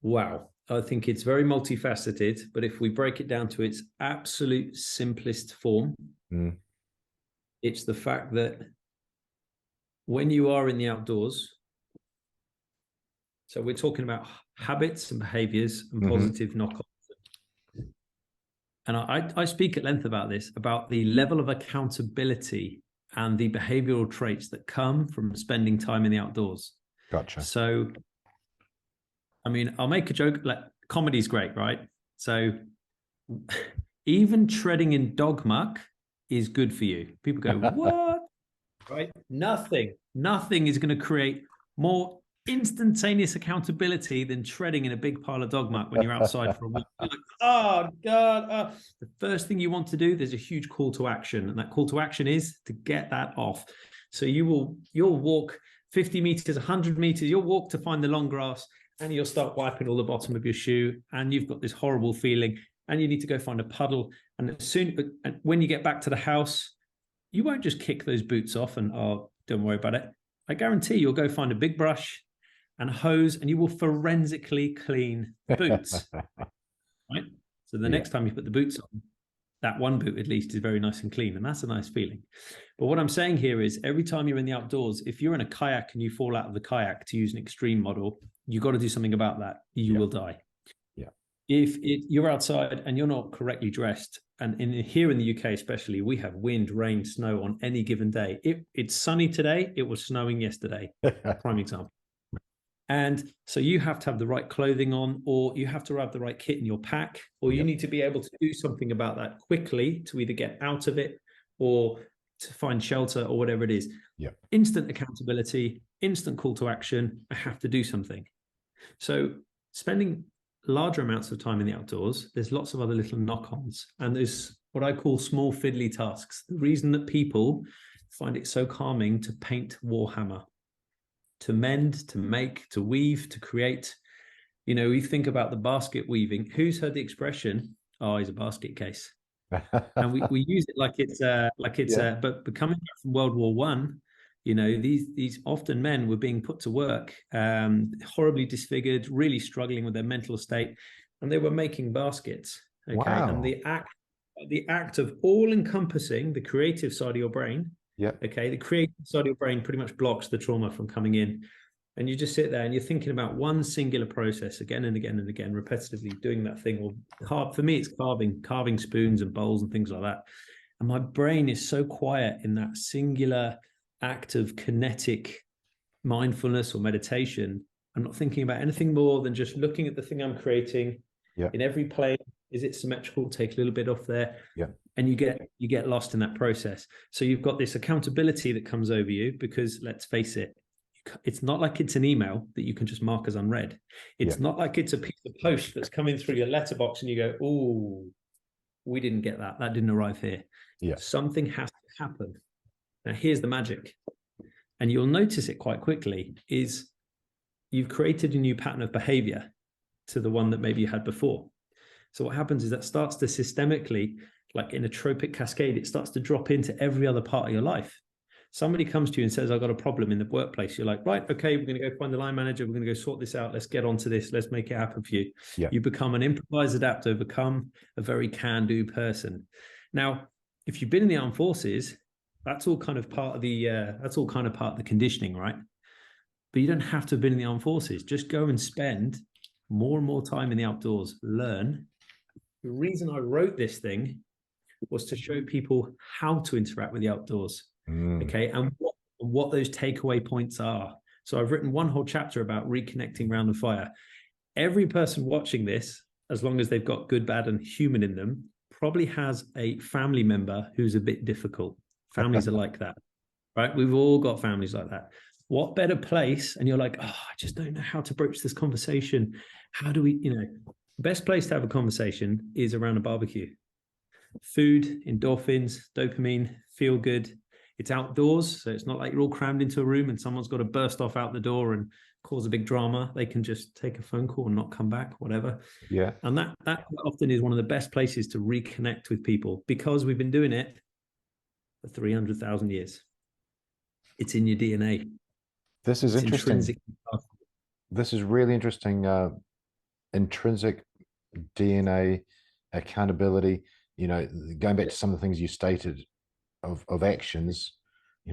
Wow. I think it's very multifaceted, but if we break it down to its absolute simplest form, it's the fact that when you are in the outdoors, so we're talking about habits and behaviors and positive knock-on. And I speak at length about this, about the level of accountability and the behavioral traits that come from spending time in the outdoors. Gotcha. So, I mean, I'll make a joke, like comedy's great, right? So even treading in dog muck is good for you. People go, what? Right? Nothing is going to create more instantaneous accountability than treading in a big pile of dog muck when you're outside for a walk. You're like, oh God. Oh. The first thing you want to do, there's a huge call to action. And that call to action is to get that off. So you'll walk 50 meters, 100 meters, you'll walk to find the long grass, and you'll start wiping all the bottom of your shoe, and you've got this horrible feeling, and you need to go find a puddle. And when you get back to the house, you won't just kick those boots off and, oh, don't worry about it. I guarantee you'll go find a big brush and a hose, and you will forensically clean the boots. Right? So the next time you put the boots on, that one boot at least is very nice and clean, and that's a nice feeling. But what I'm saying here is every time you're in the outdoors, if you're in a kayak and you fall out of the kayak, to use an extreme model, you've got to do something about that. You will die. Yeah. If you're outside and you're not correctly dressed, and here in the UK especially, we have wind, rain, snow on any given day. It's sunny today, it was snowing yesterday. Prime example. And so you have to have the right clothing on, or you have to have the right kit in your pack, or you need to be able to do something about that quickly to either get out of it or to find shelter or whatever it is. Instant accountability, instant call to action. I have to do something. So spending larger amounts of time in the outdoors, there's lots of other little knock-ons, and there's what I call small fiddly tasks. The reason that people find it so calming to paint Warhammer, to mend, to make, to weave, to create. You know, you think about the basket weaving. Who's heard the expression, oh, he's a basket case? And we use it like it's but coming back from World War One, you know, these often men were being put to work, horribly disfigured, really struggling with their mental state, and they were making baskets. Okay. Wow. And the act of all encompassing the creative side of your brain. Okay. The creative side of your brain pretty much blocks the trauma from coming in. And you just sit there and you're thinking about one singular process again and again and again, repetitively doing that thing. Or for me, it's carving spoons and bowls and things like that. And my brain is so quiet in that singular act of kinetic mindfulness or meditation. I'm not thinking about anything more than just looking at the thing I'm creating. In every plane, is it symmetrical? Take a little bit off there. And you get lost in that process. So you've got this accountability that comes over you, because let's face it, it's not like it's an email that you can just mark as unread. It's not like it's a piece of post that's coming through your letterbox and you go, oh, we didn't get that. That didn't arrive here. Something has to happen. Now, here's the magic. And you'll notice it quite quickly, is you've created a new pattern of behavior to the one that maybe you had before. So what happens is that starts to systemically, like in a tropic cascade, it starts to drop into every other part of your life. Somebody comes to you and says, I've got a problem in the workplace. You're like, right, okay, we're going to go find the line manager. We're going to go sort this out. Let's get onto this. Let's make it happen for you. You become an improvise, adapt, overcome, a very can-do person. Now, if you've been in the armed forces, that's all kind of part of the conditioning, right? But you don't have to have been in the armed forces. Just go and spend more and more time in the outdoors. Learn. The reason I wrote this thing was to show people how to interact with the outdoors. Okay, and what those takeaway points are. So I've written one whole chapter about reconnecting around the fire. Every person watching this, as long as they've got good, bad, and human in them, probably has a family member who's a bit difficult. Families are like that, right? We've all got families like that. What better place? And you're like, oh, I just don't know how to broach this conversation. How do we, best place to have a conversation is around a barbecue. Food, endorphins, dopamine, feel good. It's outdoors, so it's not like you're all crammed into a room and someone's got to burst off out the door and cause a big drama. They can just take a phone call and not come back, whatever. And that often is one of the best places to reconnect with people, because we've been doing it for 300,000 years. It's in your DNA. This is interesting. This is really interesting. Intrinsic DNA, accountability, going back to some of the things you stated of actions,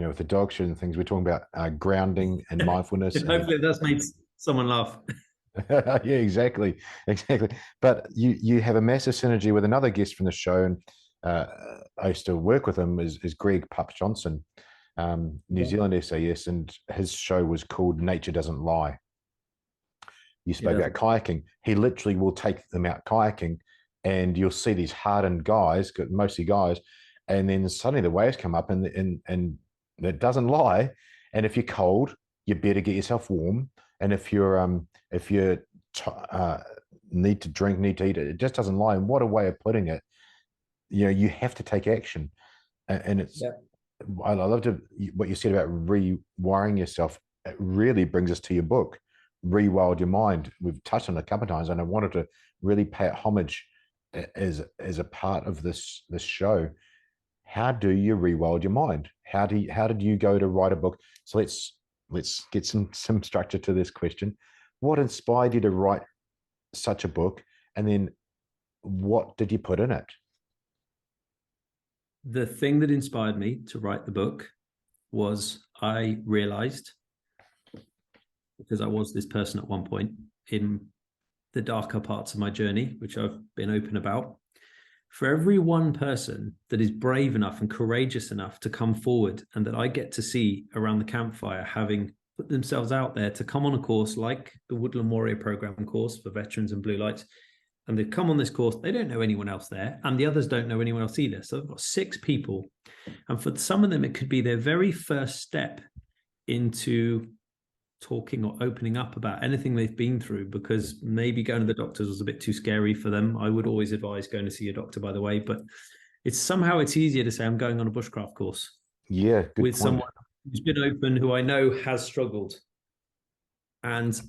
with the dog shit and things, we're talking about grounding and mindfulness. Hopefully that's made someone laugh. Yeah, exactly. But you have a massive synergy with another guest from the show, and I used to work with him, is Greg Pup Johnson, New Zealand SAS, and his show was called Nature Doesn't Lie. You spoke about kayaking. He literally will take them out kayaking, and you'll see these hardened guys, mostly guys, and then suddenly the waves come up, and it doesn't lie. And if you're cold, you better get yourself warm. And if you need to drink, need to eat, it just doesn't lie. And what a way of putting it. You have to take action, and it's. Yeah. I loved what you said about rewiring yourself. It really brings us to your book, Rewild Your Mind. We've touched on it a couple of times, and I wanted to really pay it homage as a part of this show. How do you rewild your mind? How did you go to write a book? So let's get some structure to this question. What inspired you to write such a book, and then what did you put in it? The thing that inspired me to write the book was I realized, because I was this person at one point in the darker parts of my journey, which I've been open about, for every one person that is brave enough and courageous enough to come forward and that I get to see around the campfire, having put themselves out there to come on a course like the Woodland Warrior Programme course for veterans and blue lights, and they've come on this course, they don't know anyone else there, and the others don't know anyone else either. So I've got 6 people. And for some of them, it could be their very first step into talking or opening up about anything they've been through, because maybe going to the doctors was a bit too scary for them. I would always advise going to see a doctor, by the way, but it's easier to say I'm going on a bushcraft course. Yeah, good with point. Someone who's been open, who I know has struggled. And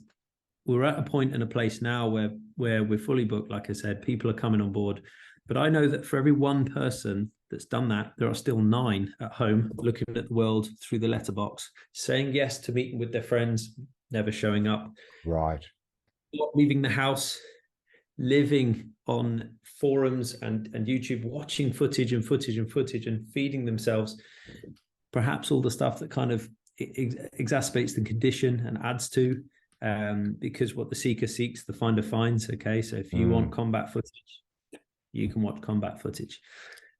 we're at a point in a place now where we're fully booked. Like I said, people are coming on board, but I know that for every one person that's done that, there are still 9 at home looking at the world through the letterbox, saying yes to meeting with their friends, never showing up. Right. Not leaving the house, living on forums and YouTube, watching footage and feeding themselves perhaps all the stuff that kind of exacerbates the condition and adds to, because what the seeker seeks, the finder finds. Okay, so if you want combat footage, you can watch combat footage,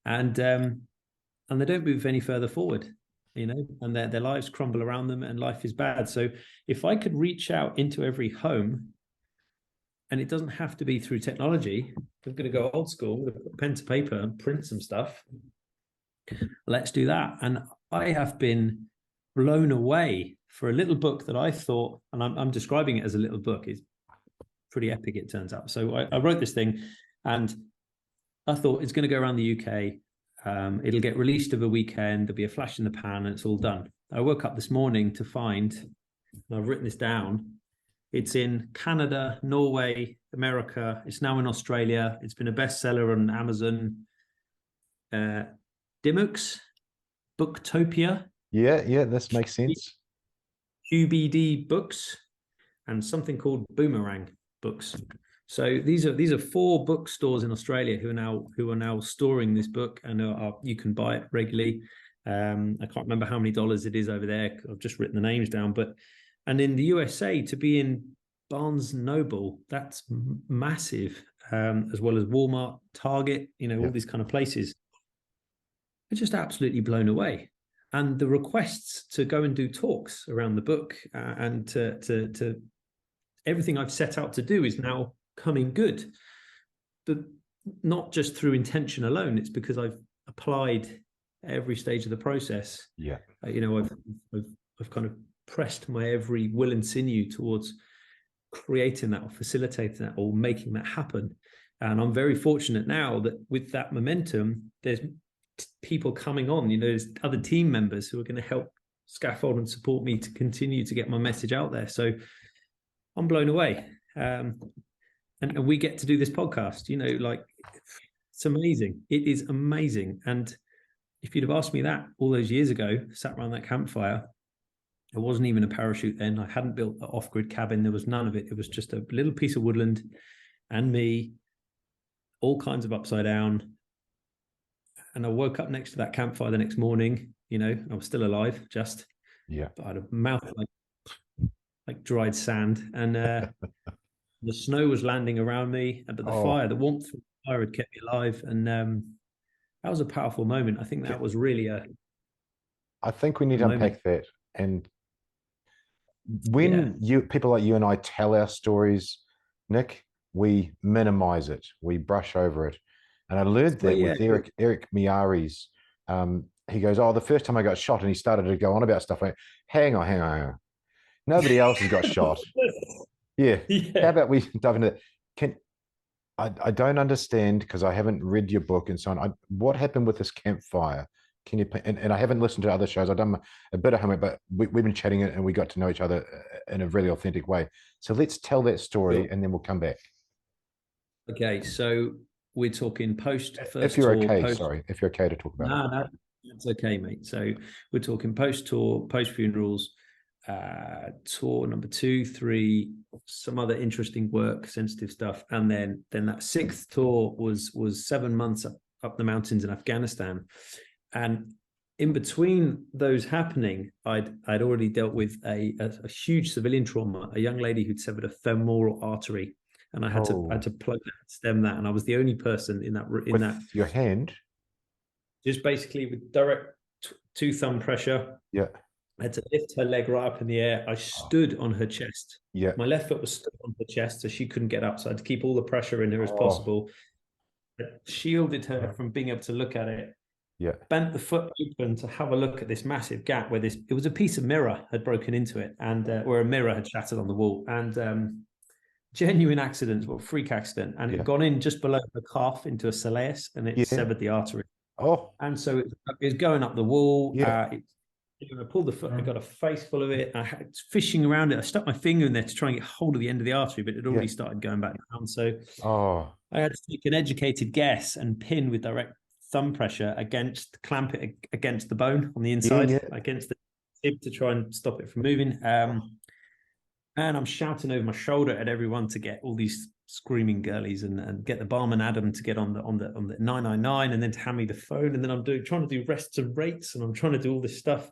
and they don't move any further forward, and their lives crumble around them, and life is bad. So if I could reach out into every home, and it doesn't have to be through technology, we're going to go old school, we're going to put pen to paper and print some stuff. Let's do that. And I have been blown away for a little book that I thought, and I'm describing it as a little book, it's pretty epic, it turns out. So I wrote this thing, and I thought it's going to go around the UK. It'll get released over a weekend. There'll be a flash in the pan, and it's all done. I woke up this morning to find, and I've written this down, it's in Canada, Norway, America. It's now in Australia. It's been a bestseller on Amazon. Dimux, Booktopia. Yeah, this makes sense. QBD Books, and something called Boomerang Books. So these are 4 bookstores in Australia who are now storing this book, and you can buy it regularly. I can't remember how many dollars it is over there. I've just written the names down, and in the USA, to be in Barnes & Noble, that's massive, as well as Walmart, Target, all these kind of places. I'm just absolutely blown away. And the requests to go and do talks around the book, and to everything I've set out to do is now coming good, but not just through intention alone. It's because I've applied every stage of the process. Yeah. I've kind of pressed my every will and sinew towards creating that or facilitating that or making that happen. And I'm very fortunate now that with that momentum, there's people coming on, there's other team members who are going to help scaffold and support me to continue to get my message out there. So I'm blown away. And we get to do this podcast, it's amazing. It is amazing. And if you'd have asked me that all those years ago, sat around that campfire, it wasn't even a parachute then. I hadn't built an off-grid cabin. There was none of it. It was just a little piece of woodland and me, all kinds of upside down. And I woke up next to that campfire the next morning, I was still alive, just, but I had a mouth like dried sand, and the snow was landing around me, but the warmth of the fire had kept me alive, and that was a powerful moment. I think that was really I think we need to unpack that. And when people like you and I tell our stories, Nick, we minimize it, we brush over it. And I learned that with Eric Miari's. He goes, the first time I got shot, and he started to go on about stuff. Like, hang on. Nobody else has got shot. Yeah. How about we dive into that? I don't understand, because I haven't read your book and so on. What happened with this campfire? Can you? And I haven't listened to other shows. I've done a bit of homework, but we've been chatting and we got to know each other in a really authentic way. So let's tell that story, and then we'll come back. Okay, so we're talking post first tour. If you're okay, sorry. If you're okay to talk about it. No, it's okay, mate. So we're talking post tour, post funerals, tour number 2, 3, some other interesting work, sensitive stuff, and then that 6th tour was 7 months up the mountains in Afghanistan. And in between those happening, I'd already dealt with a huge civilian trauma, a young lady who'd severed a femoral artery, and I had to plug that, stem that, and I was the only person in that your hand, just basically with direct 2 thumb pressure. Yeah. I had to lift her leg right up in the air. I stood on her chest. Yeah. My left foot was stood on her chest, so she couldn't get up. So I had to keep all the pressure in her as possible. I shielded her from being able to look at it. Yeah. Bent the foot open to have a look at this massive gap where it was a piece of mirror had broken into it, and where a mirror had shattered on the wall. And genuine accident, freak accident. And it had gone in just below the calf into a soleus, and it severed the artery. And so it was going up the wall. I pulled the foot, I got a face full of it. I had fishing around it. I stuck my finger in there to try and get hold of the end of the artery, but it had already started going back down. So I had to take an educated guess and pin with direct thumb pressure clamp it against the bone on the inside, against the tib, to try and stop it from moving. And I'm shouting over my shoulder at everyone to get all these screaming girlies and get the barman Adam to get on the 999, and then to hand me the phone, and then I'm trying to do rests and rates, and I'm trying to do all this stuff.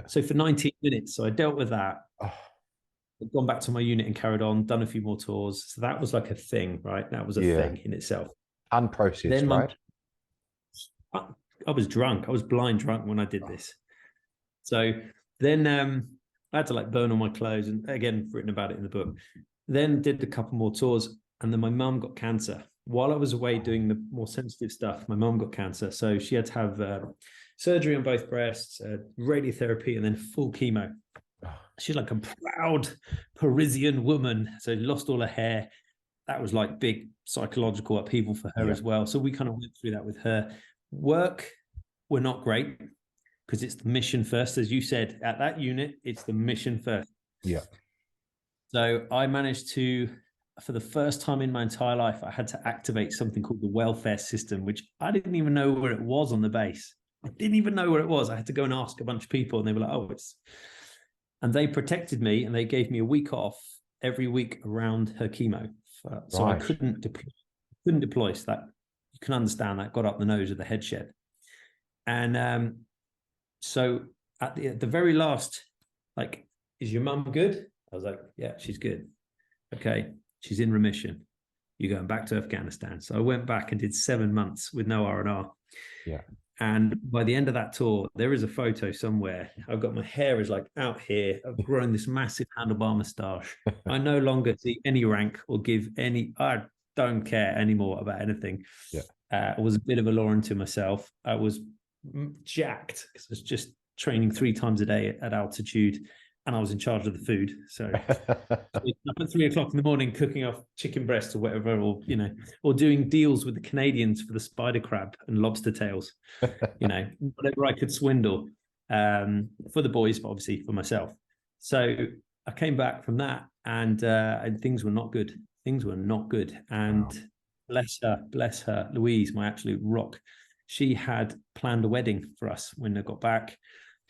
So for 19 minutes, so I dealt with that. I've gone back to my unit and carried on, done a few more tours. So that was like a thing, right? That was a thing in itself. Unprocessed, then right? I was drunk. I was blind drunk when I did this. So then I had to burn all my clothes, and again, written about it in the book. Then did a couple more tours, and then my mum got cancer. While I was away doing the more sensitive stuff, my mum got cancer. So she had to have surgery on both breasts, radiotherapy, and then full chemo. She's like a proud Parisian woman. So lost all her hair. That was like big psychological upheaval for her as well. So we kind of went through that with her. Work were not great, because it's the mission first. As you said, at that unit, it's the mission first. So I managed to, for the first time in my entire life, I had to activate something called the welfare system, which I didn't even know where it was on the base. I didn't even know where it was. I had to go and ask a bunch of people, and they were like, and they protected me, and they gave me a week off every week around her chemo. So I couldn't deploy. So that, you can understand, that got up the nose of the head shed. And so at the very last, is your mum good? I was like, yeah, she's good. Okay, she's in remission. You're going back to Afghanistan. So I went back and did 7 months with no R&R. And by the end of that tour, there is a photo somewhere. I've got, my hair is out here. I've grown this massive handlebar moustache. I no longer see any rank or give any, I don't care anymore about anything. I was a bit of a law unto myself. I was jacked because I was just training 3 times a day at altitude, and I was in charge of the food. So up at 3 o'clock in the morning, cooking off chicken breasts or whatever, or doing deals with the Canadians for the spider crab and lobster tails, whatever I could swindle for the boys, but obviously for myself. So I came back from that, and things were not good. Things were not good. And bless her, Louise, my absolute rock. She had planned a wedding for us when I got back.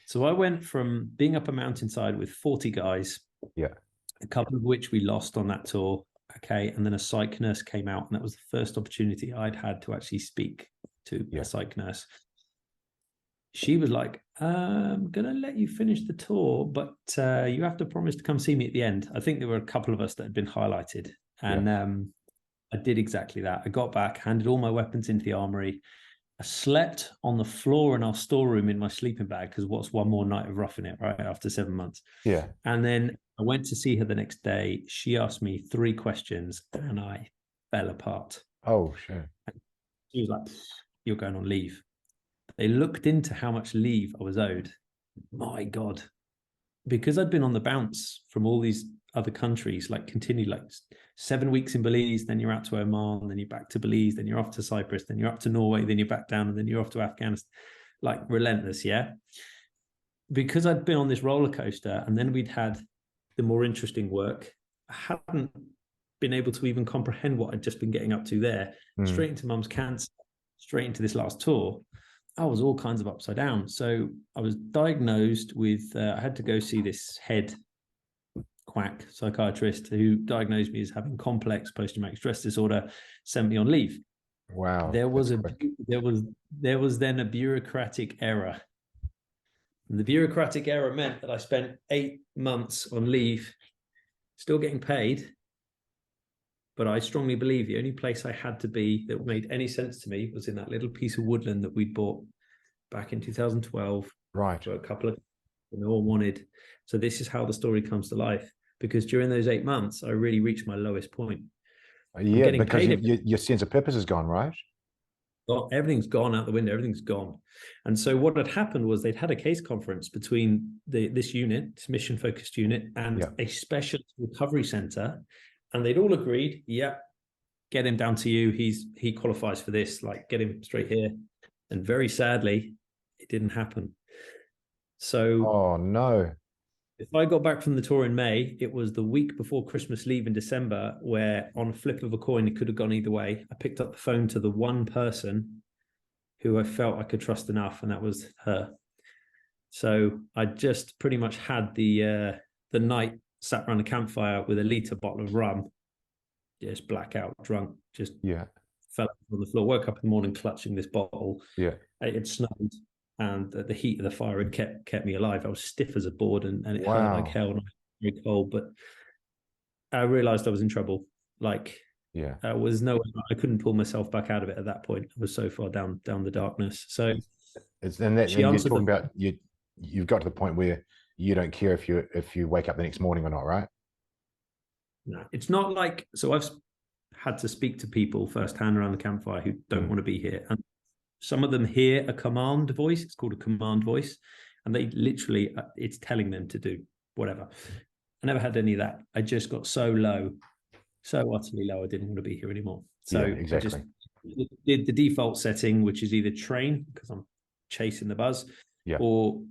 So I went from being up a mountainside with 40 guys, a couple of which we lost on that tour, and then a psych nurse came out, and that was the first opportunity I'd had to actually speak to a psych nurse. she was like, I'm going to let you finish the tour, but you have to promise to come see me at the end. I think there were a couple of us that had been highlighted. And I did exactly that. I got back, handed all my weapons into the armory. I slept on the floor in our storeroom in my sleeping bag, because what's one more night of roughing it, right? After 7 months. Yeah. And then I went to see her the next day. She asked me 3 questions and I fell apart. Oh, sure. She was like, you're going on leave. They looked into how much leave I was owed. My God. Because I'd been on the bounce from all these other countries, like continued, like 7 weeks in Belize, then you're out to Oman, then you're back to Belize, then you're off to Cyprus, then you're up to Norway, then you're back down, and then you're off to Afghanistan. Like relentless, yeah? Because I'd been on this roller coaster, and then we'd had the more interesting work, I hadn't been able to even comprehend what I'd just been getting up to there. Straight into mum's cancer, straight into this last tour. I was all kinds of upside down. So I was diagnosed with, I had to go see this head quack psychiatrist who diagnosed me as having complex post-traumatic stress disorder, sent me on leave. Wow. There was then a bureaucratic error. And the bureaucratic error meant that I spent 8 months on leave, still getting paid. But I strongly believe the only place I had to be that made any sense to me was in that little piece of woodland that we'd bought back in 2012. Right. For a couple of, no one wanted. So this is how the story comes to life. Because during those 8 months, I really reached my lowest point. Yeah, because your sense of purpose is gone, right? Everything's gone out the window. Everything's gone. And so what had happened was they'd had a case conference between this unit, this mission-focused unit, and a specialist recovery center. And they'd all agreed, yeah, get him down to you. He qualifies for this, like get him straight here. And very sadly, it didn't happen. So oh no. If I got back from the tour in May, it was the week before Christmas leave in December, where on a flip of a coin, it could have gone either way. I picked up the phone to the one person who I felt I could trust enough, and that was her. So I just pretty much had the night sat around a campfire with a litre bottle of rum, just blackout drunk, just fell on the floor, woke up in the morning clutching this bottle. Yeah. It had snowed, and the heat of the fire had kept me alive. I was stiff as a board, and it Wow. hurt like hell, and I was very cold. But I realized I was in trouble. Like, I was I couldn't pull myself back out of it at that point. I was so far down the darkness. So and you're talking about you've got to the point where you don't care if you wake up the next morning or not, right? No, it's not like, so I've had to speak to people firsthand around the campfire who don't want to be here, and some of them hear a command voice. It's called a command voice, and they literally, it's telling them to do whatever. I never had any of that. I just got so low, so utterly low, I didn't want to be here anymore. So exactly. I just did the default setting, which is either train, because I'm chasing the buzz, or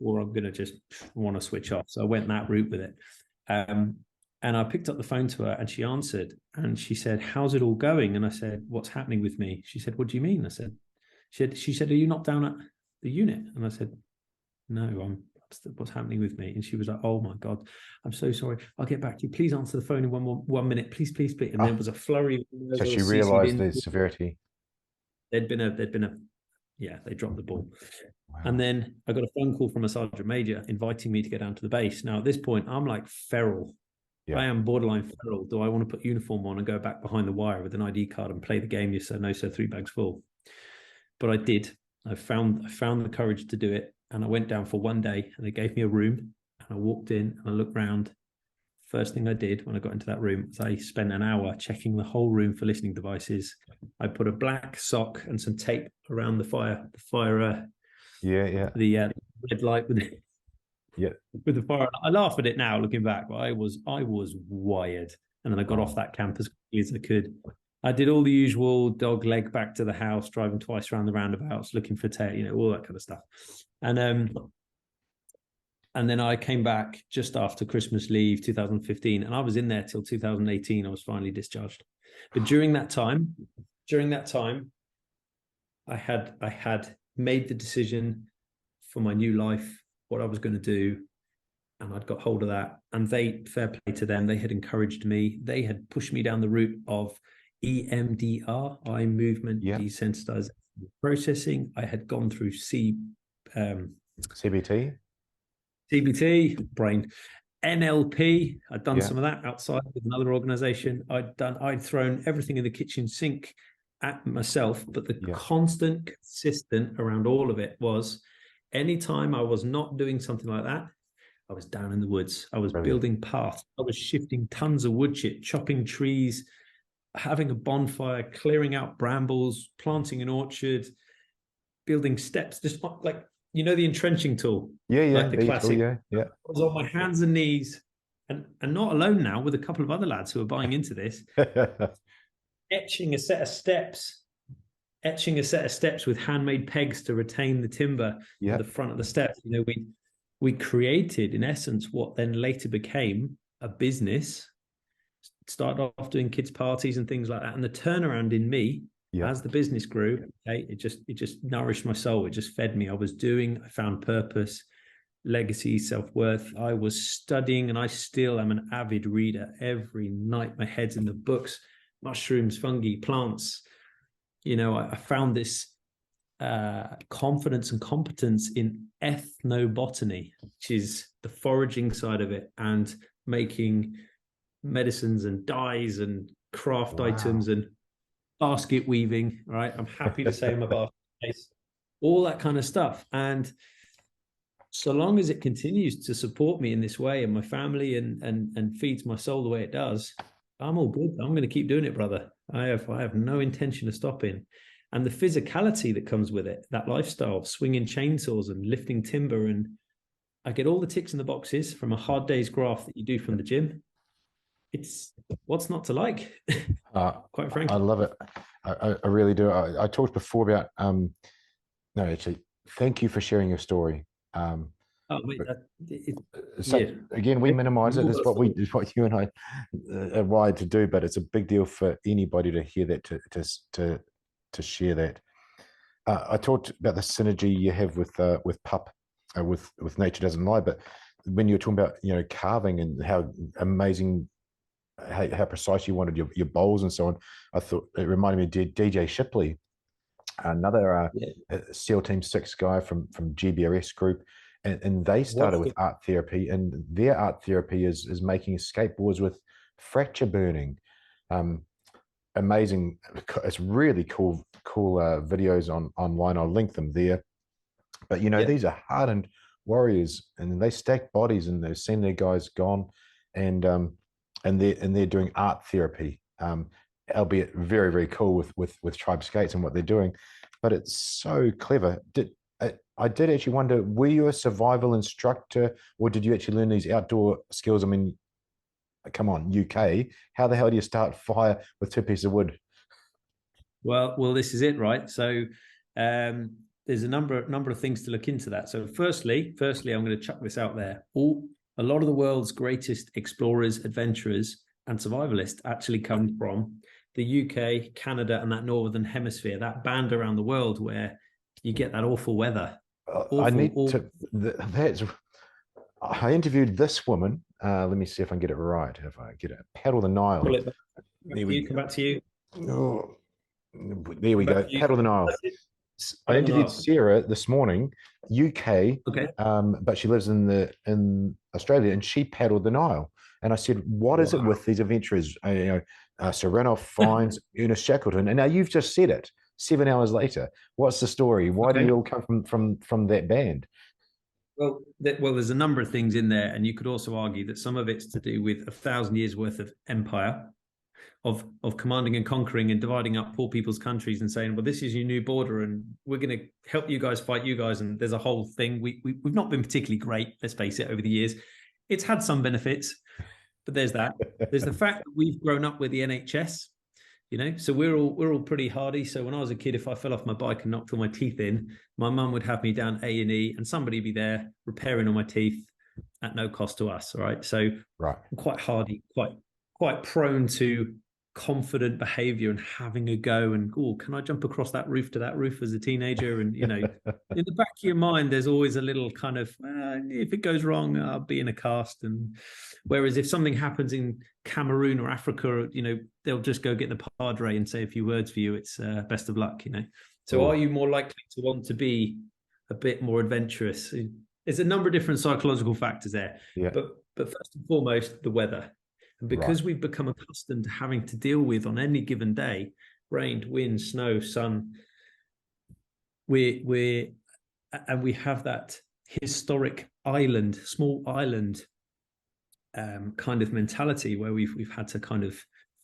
I'm going to just want to switch off. So I went that route with it. And I picked up the phone to her, and she answered, and she said, how's it all going? And I said, what's happening with me? She said, what do you mean? I said, she said, are you not down at the unit? And I said, no, what's happening with me? And she was like, oh my God, I'm so sorry. I'll get back to you. Please answer the phone in one minute. Please. And there was a flurry. So she realized the severity. They dropped the ball. Wow. And then I got a phone call from a sergeant major inviting me to get down to the base. Now at this point, I'm like feral. I am borderline feral. Do I want to put uniform on and go back behind the wire with an ID card and play the game? Yes, sir, no, sir, 3 bags full. But I did. I found the courage to do it. And I went down for one day, and they gave me a room, and I walked in and I looked around. First thing I did when I got into that room was I spent an hour checking the whole room for listening devices. I put a black sock and some tape around the red light with it. With the fire. I laugh at it now looking back, but I was wired. And then I got off that camp as quickly as I could. I did all the usual dog leg back to the house, driving twice around the roundabouts, looking for all that kind of stuff. And then I came back just after Christmas leave 2015, and I was in there till 2018. I was finally discharged. But during that time, I had made the decision for my new life, what I was going to do, and I'd got hold of that. And they, fair play to them, they had encouraged me. They had pushed me down the route of EMDR, eye movement desensitization processing. I had gone through CBT, CBT, brain, NLP. I'd done Yeah. some of that outside with another organization. I'd thrown everything in the kitchen sink at myself, but the Yeah. constant, consistent around all of it was anytime I was not doing something like that, I was down in the woods. I was Brilliant. building paths. I was shifting tons of wood chip, chopping trees, having a bonfire, clearing out brambles, planting an orchard, building steps, just like, you know, the entrenching tool. Yeah, like the tool, classic. yeah. I was on my hands and knees, and not alone now, with a couple of other lads who are buying into this, etching a set of steps with handmade pegs to retain the timber Yeah. at the front of the steps. You know, we created, in essence, what then later became a business. Started off doing kids' parties and things like that, and the turnaround in me as the business grew, okay, it just nourished my soul. It just fed me. I found purpose, legacy, self-worth. I was studying, and I still am an avid reader. Every night my head's in the books, mushrooms, fungi, plants. You know, I found this confidence and competence in ethnobotany, which is the foraging side of it, and making medicines and dyes and craft items and basket weaving. Right, I'm happy to say I'm a basket, all that kind of stuff. And so long as it continues to support me in this way and my family and feeds my soul the way it does, I'm all good. I'm going to keep doing it, brother. I have no intention of stopping. And the physicality that comes with it, that lifestyle of swinging chainsaws and lifting timber, and I get all the ticks in the boxes from a hard day's graft that you do from the gym. It's what's not to like, quite frankly. I love it. I really do. I talked before about no, actually, thank you for sharing your story. Again, we minimize it. It's what you and I are wired to do, but it's a big deal for anybody to hear that, to share that. I talked about the synergy you have with pup, with Nature Doesn't Lie, but when you were talking about, you know, carving and how amazing, how precise you wanted your bowls and so on, I thought it reminded me of DJ Shipley, another SEAL Team 6 guy from GBRS group, and they started with art therapy, and their art therapy is making skateboards with fracture burning. Amazing. It's really cool videos online. I'll link them there. But you know, these are hardened warriors, and they stack bodies, and they've seen their guys gone, and they're doing art therapy, albeit very, very cool with Tribe Skates and what they're doing. But it's so clever. I did actually wonder, were you a survival instructor, or did you actually learn these outdoor skills? I mean, come on, UK, how the hell do you start fire with 2 pieces of wood? Well, this is it, right? So there's a number of things to look into that. So firstly, I'm going to chuck this out there. A lot of the world's greatest explorers, adventurers, and survivalists actually come from the UK, Canada, and that northern hemisphere, that band around the world where you get that awful weather. I interviewed this woman. Let me see if I can get it right. If I get it, Paddle the Nile. Come back to you. Oh, there we go. Paddle the Nile. I interviewed Sarah this morning, UK, but she lives in Australia, and she paddled the Nile. And I said, "What is it with these adventurers? Serena Fines, Eunice Shackleton, and now you've just said it 7 hours later. What's the story? Why do you all come from that band?" Well, there's a number of things in there, and you could also argue that some of it's to do with 1,000 years worth of empire, of commanding and conquering and dividing up poor people's countries and saying, well, this is your new border, and we're going to help you guys fight you guys. And there's a whole thing. We've not been particularly great, let's face it, over the years. It's had some benefits, but there's that. There's the fact that we've grown up with the NHS. You know, so we're all pretty hardy. So when I was a kid, if I fell off my bike and knocked all my teeth in, my mum would have me down A&E, and somebody would be there repairing all my teeth at no cost to us. All right. So I'm quite hardy, quite prone to confident behavior and having a go, and can I jump across that roof to that roof as a teenager? And you know, in the back of your mind there's always a little kind of if it goes wrong, I'll be in a cast. And whereas if something happens in Cameroon or Africa, you know, they'll just go get the padre and say a few words for you. It's best of luck, you know. So are you more likely to want to be a bit more adventurous. There's a number of different psychological factors there. Yeah. But first and foremost, the weather. And because we've become accustomed to having to deal with on any given day, rain, wind, snow, sun, we have that historic island, small island kind of mentality where we've had to kind of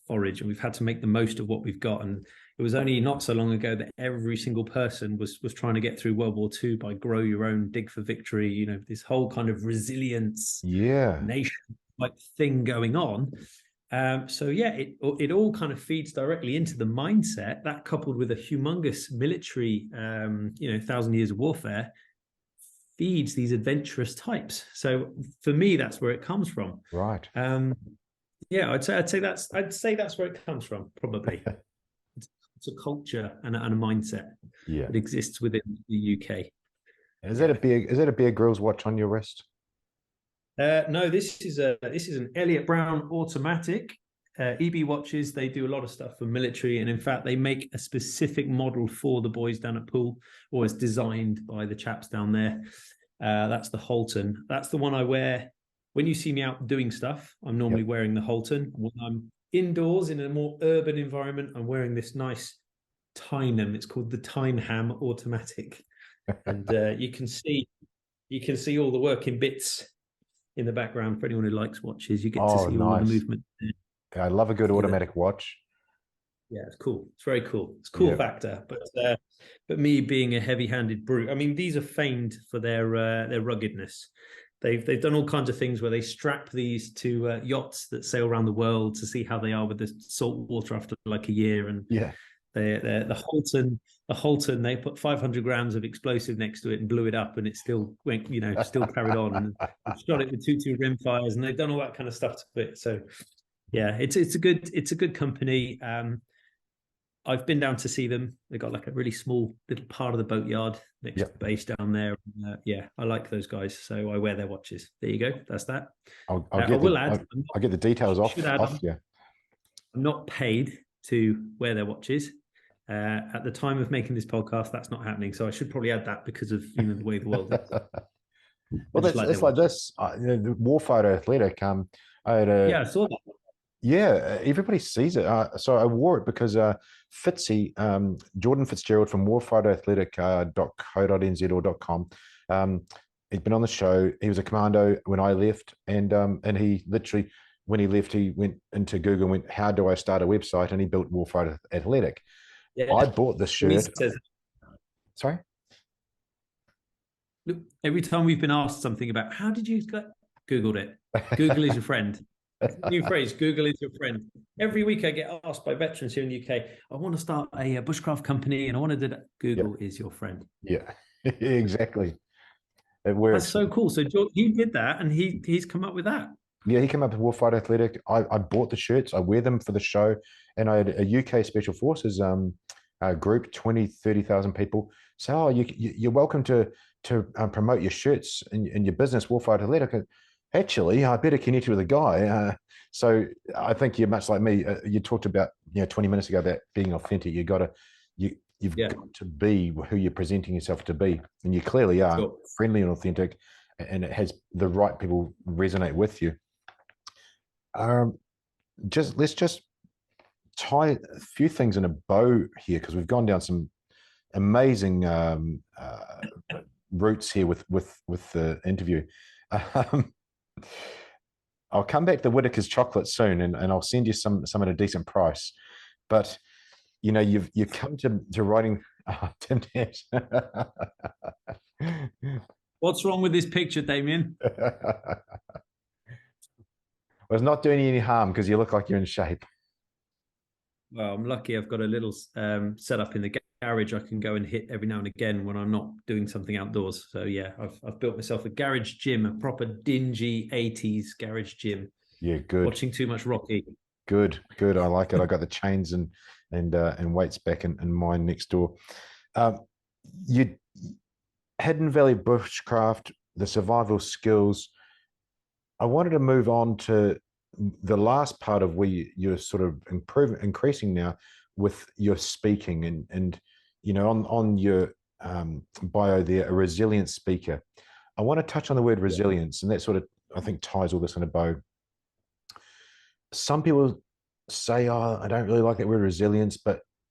forage, and we've had to make the most of what we've got. And it was only not so long ago that every single person was trying to get through World War II by grow your own, dig for victory, you know, this whole kind of resilience nation like thing going on. So yeah, it all kind of feeds directly into the mindset, that coupled with a humongous military 1,000 years of warfare, feeds these adventurous types. So for me, that's where it comes from. Right. Yeah, I'd say that's where it comes from, probably. It's a culture and a mindset that exists within the UK. Is that a Bear Grylls watch on your wrist? No, this is an Elliot Brown Automatic. EB watches, they do a lot of stuff for military, and in fact they make a specific model for the boys down at Poole, or it's designed by the chaps down there. That's the Holton. That's the one I wear when you see me out doing stuff. I'm normally wearing the Holton. When I'm indoors in a more urban environment, I'm wearing this nice Tyneham. It's called the Tyneham Automatic, and you can see all the working bits in the background. For anyone who likes watches, you get to see all the movement. I love a good automatic watch. Yeah, it's cool. It's very cool. It's a cool factor. But me being a heavy-handed brute, I mean, these are famed for their ruggedness. They've done all kinds of things where they strap these to yachts that sail around the world to see how they are with the salt water after like a year. And the Holton, they put 500 grams of explosive next to it and blew it up, and it still went, still carried on, and shot it with 2 rim fires, and they've done all that kind of stuff to it. So yeah, it's a good company. I've been down to see them. They've got like a really small little part of the boatyard next to the base down there. I like those guys, so I wear their watches. There you go. That's that. I'll get the details off. I'm not paid to wear their watches. At the time of making this podcast, that's not happening. So I should probably add that because of the way the world is. Well, it's like this. The Warfighter Athletic. I had I saw that. Yeah, everybody sees it. So I wore it because Fitzy, Jordan Fitzgerald from warfighterathletic.co.nz or .com, he'd been on the show. He was a commando when I left, and he literally, when he left, he went into Google and went, how do I start a website? And he built Warfighter Athletic. Yeah. I bought this shirt. Sorry? Look, every time we've been asked something about how did you Googled it. Google is your friend. New phrase, Google is your friend. Every week I get asked by veterans here in the UK, I want to start a bushcraft company and I want to do that. Google is your friend. Yeah, exactly. It works. That's so cool. So he did that, and he's come up with that. Yeah, he came up with Warfighter Athletic. I bought the shirts. I wear them for the show. And I had a UK Special Forces group, 20, 30,000 people. So you're welcome to promote your shirts and your business, Warfighter Athletic. Actually, I better connect with a guy. So I think you're much like me. You talked about 20 minutes ago about being authentic. You've got to be who you're presenting yourself to be, and you clearly are friendly and authentic, and it has the right people resonate with you. Let's just tie a few things in a bow here, because we've gone down some amazing routes here with the interview. I'll come back to Whitaker's chocolate soon, and I'll send you some at a decent price. But you've come to writing. Tim Nash. What's wrong with this picture, Damien? Well, it's not doing you any harm because you look like you're in shape. Well, I'm lucky I've got a little setup in the garage I can go and hit every now and again when I'm not doing something outdoors. So yeah, I've built myself a garage gym, a proper dingy 80s garage gym. Yeah, good. Watching too much Rocky. Good. I like it. I got the chains and weights back in mine next door. You Hidden Valley Bushcraft, the survival skills. I wanted to move on to the last part of where you're sort of increasing now with your speaking and on your bio there, a resilient speaker. I want to touch on the word resilience, and that sort of, I think, ties all this in a bow. Some people say, oh, I don't really like that word resilience,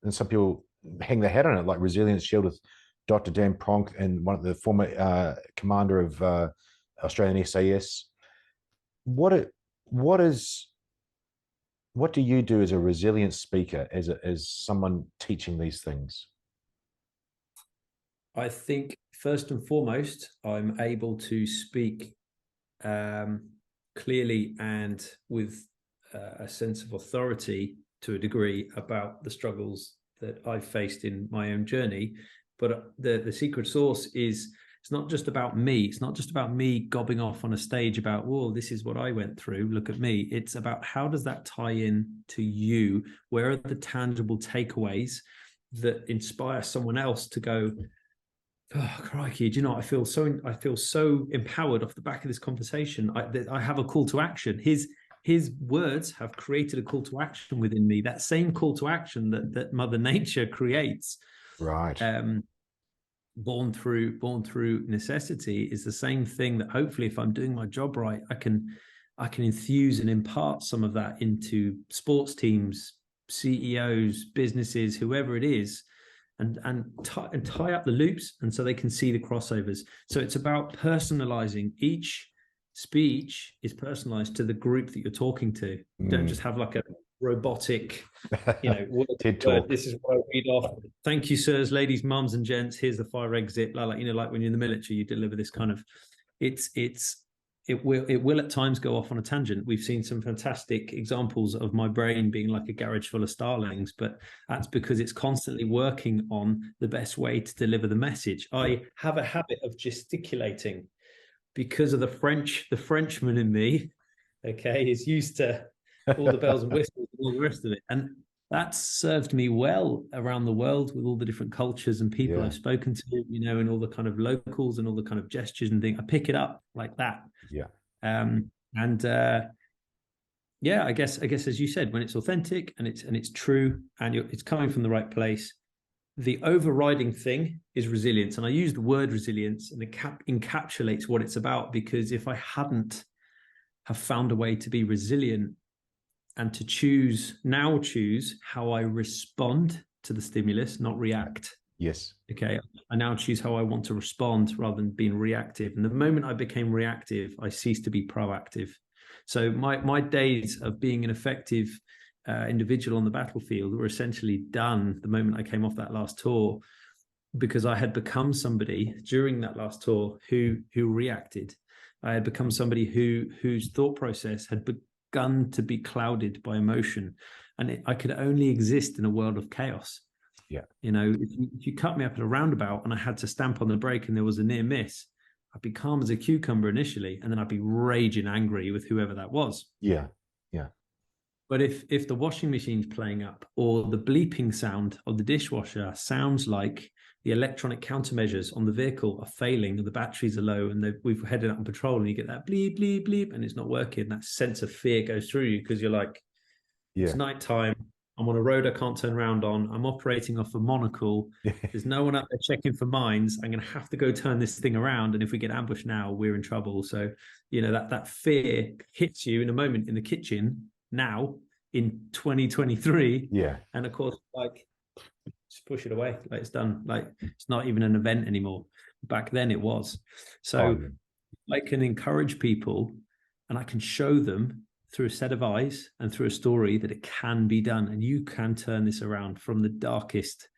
and some people hang their hat on it, like Resilience Shield with Dr. Dan Pronk and one of the former commander of Australian SAS. What do you do as a resilient speaker, as someone teaching these things? I think first and foremost, I'm able to speak clearly and with a sense of authority to a degree about the struggles that I've faced in my own journey. But the secret sauce is, it's not just about me. It's not just about me gobbing off on a stage about, whoa, this is what I went through, look at me. It's about, how does that tie in to you? Where are the tangible takeaways that inspire someone else to go, oh crikey, do you know, I feel so empowered off the back of this conversation. I have a call to action. His words have created a call to action within me, that same call to action that Mother Nature creates. Right. Born through necessity, is the same thing that hopefully, if I'm doing my job right, I can infuse and impart some of that into sports teams, CEOs, businesses, whoever it is, and tie up the loops, and so they can see the crossovers. So it's about personalizing. Each speech is personalized to the group that you're talking to. You don't just have like a robotic, word. This is what I read off. Thank you, sirs, ladies, mums, and gents. Here's the fire exit. Like when you're in the military, you deliver this kind of. It will at times go off on a tangent. We've seen some fantastic examples of my brain being like a garage full of starlings, but that's because it's constantly working on the best way to deliver the message. I have a habit of gesticulating because of the Frenchman in me. Okay, is used to all the bells and whistles and all the rest of it. And that's served me well around the world with all the different cultures and people I've spoken to, and all the kind of locals and all the kind of gestures and things. I pick it up like that. Yeah. I guess as you said, when it's authentic and it's true and it's coming from the right place, the overriding thing is resilience. And I use the word resilience, and it encapsulates what it's about, because if I hadn't have found a way to be resilient and to choose how I respond to the stimulus, not react. Yes. Okay. I now choose how I want to respond rather than being reactive. And the moment I became reactive, I ceased to be proactive. So my days of being an effective individual on the battlefield were essentially done the moment I came off that last tour, because I had become somebody during that last tour who reacted. I had become somebody whose thought process had begun to be clouded by emotion, and I could only exist in a world of chaos. Yeah. If you cut me up at a roundabout and I had to stamp on the brake and there was a near miss, I'd be calm as a cucumber initially, and then I'd be raging angry with whoever that was. Yeah. But if the washing machine's playing up, or the bleeping sound of the dishwasher sounds like the electronic countermeasures on the vehicle are failing, and the batteries are low, and we've headed out on patrol, and you get that bleep, bleep, bleep, and it's not working, that sense of fear goes through you, because you're like, it's nighttime, I'm on a road I can't turn around on, I'm operating off a monocle, there's no one up there checking for mines, I'm going to have to go turn this thing around, and if we get ambushed now, we're in trouble. So, that fear hits you in a moment in the kitchen now in 2023. Yeah. And of course, just push it away. It's done. It's not even an event anymore. Back then it was. So I can encourage people, and I can show them through a set of eyes and through a story that it can be done, and you can turn this around from the darkest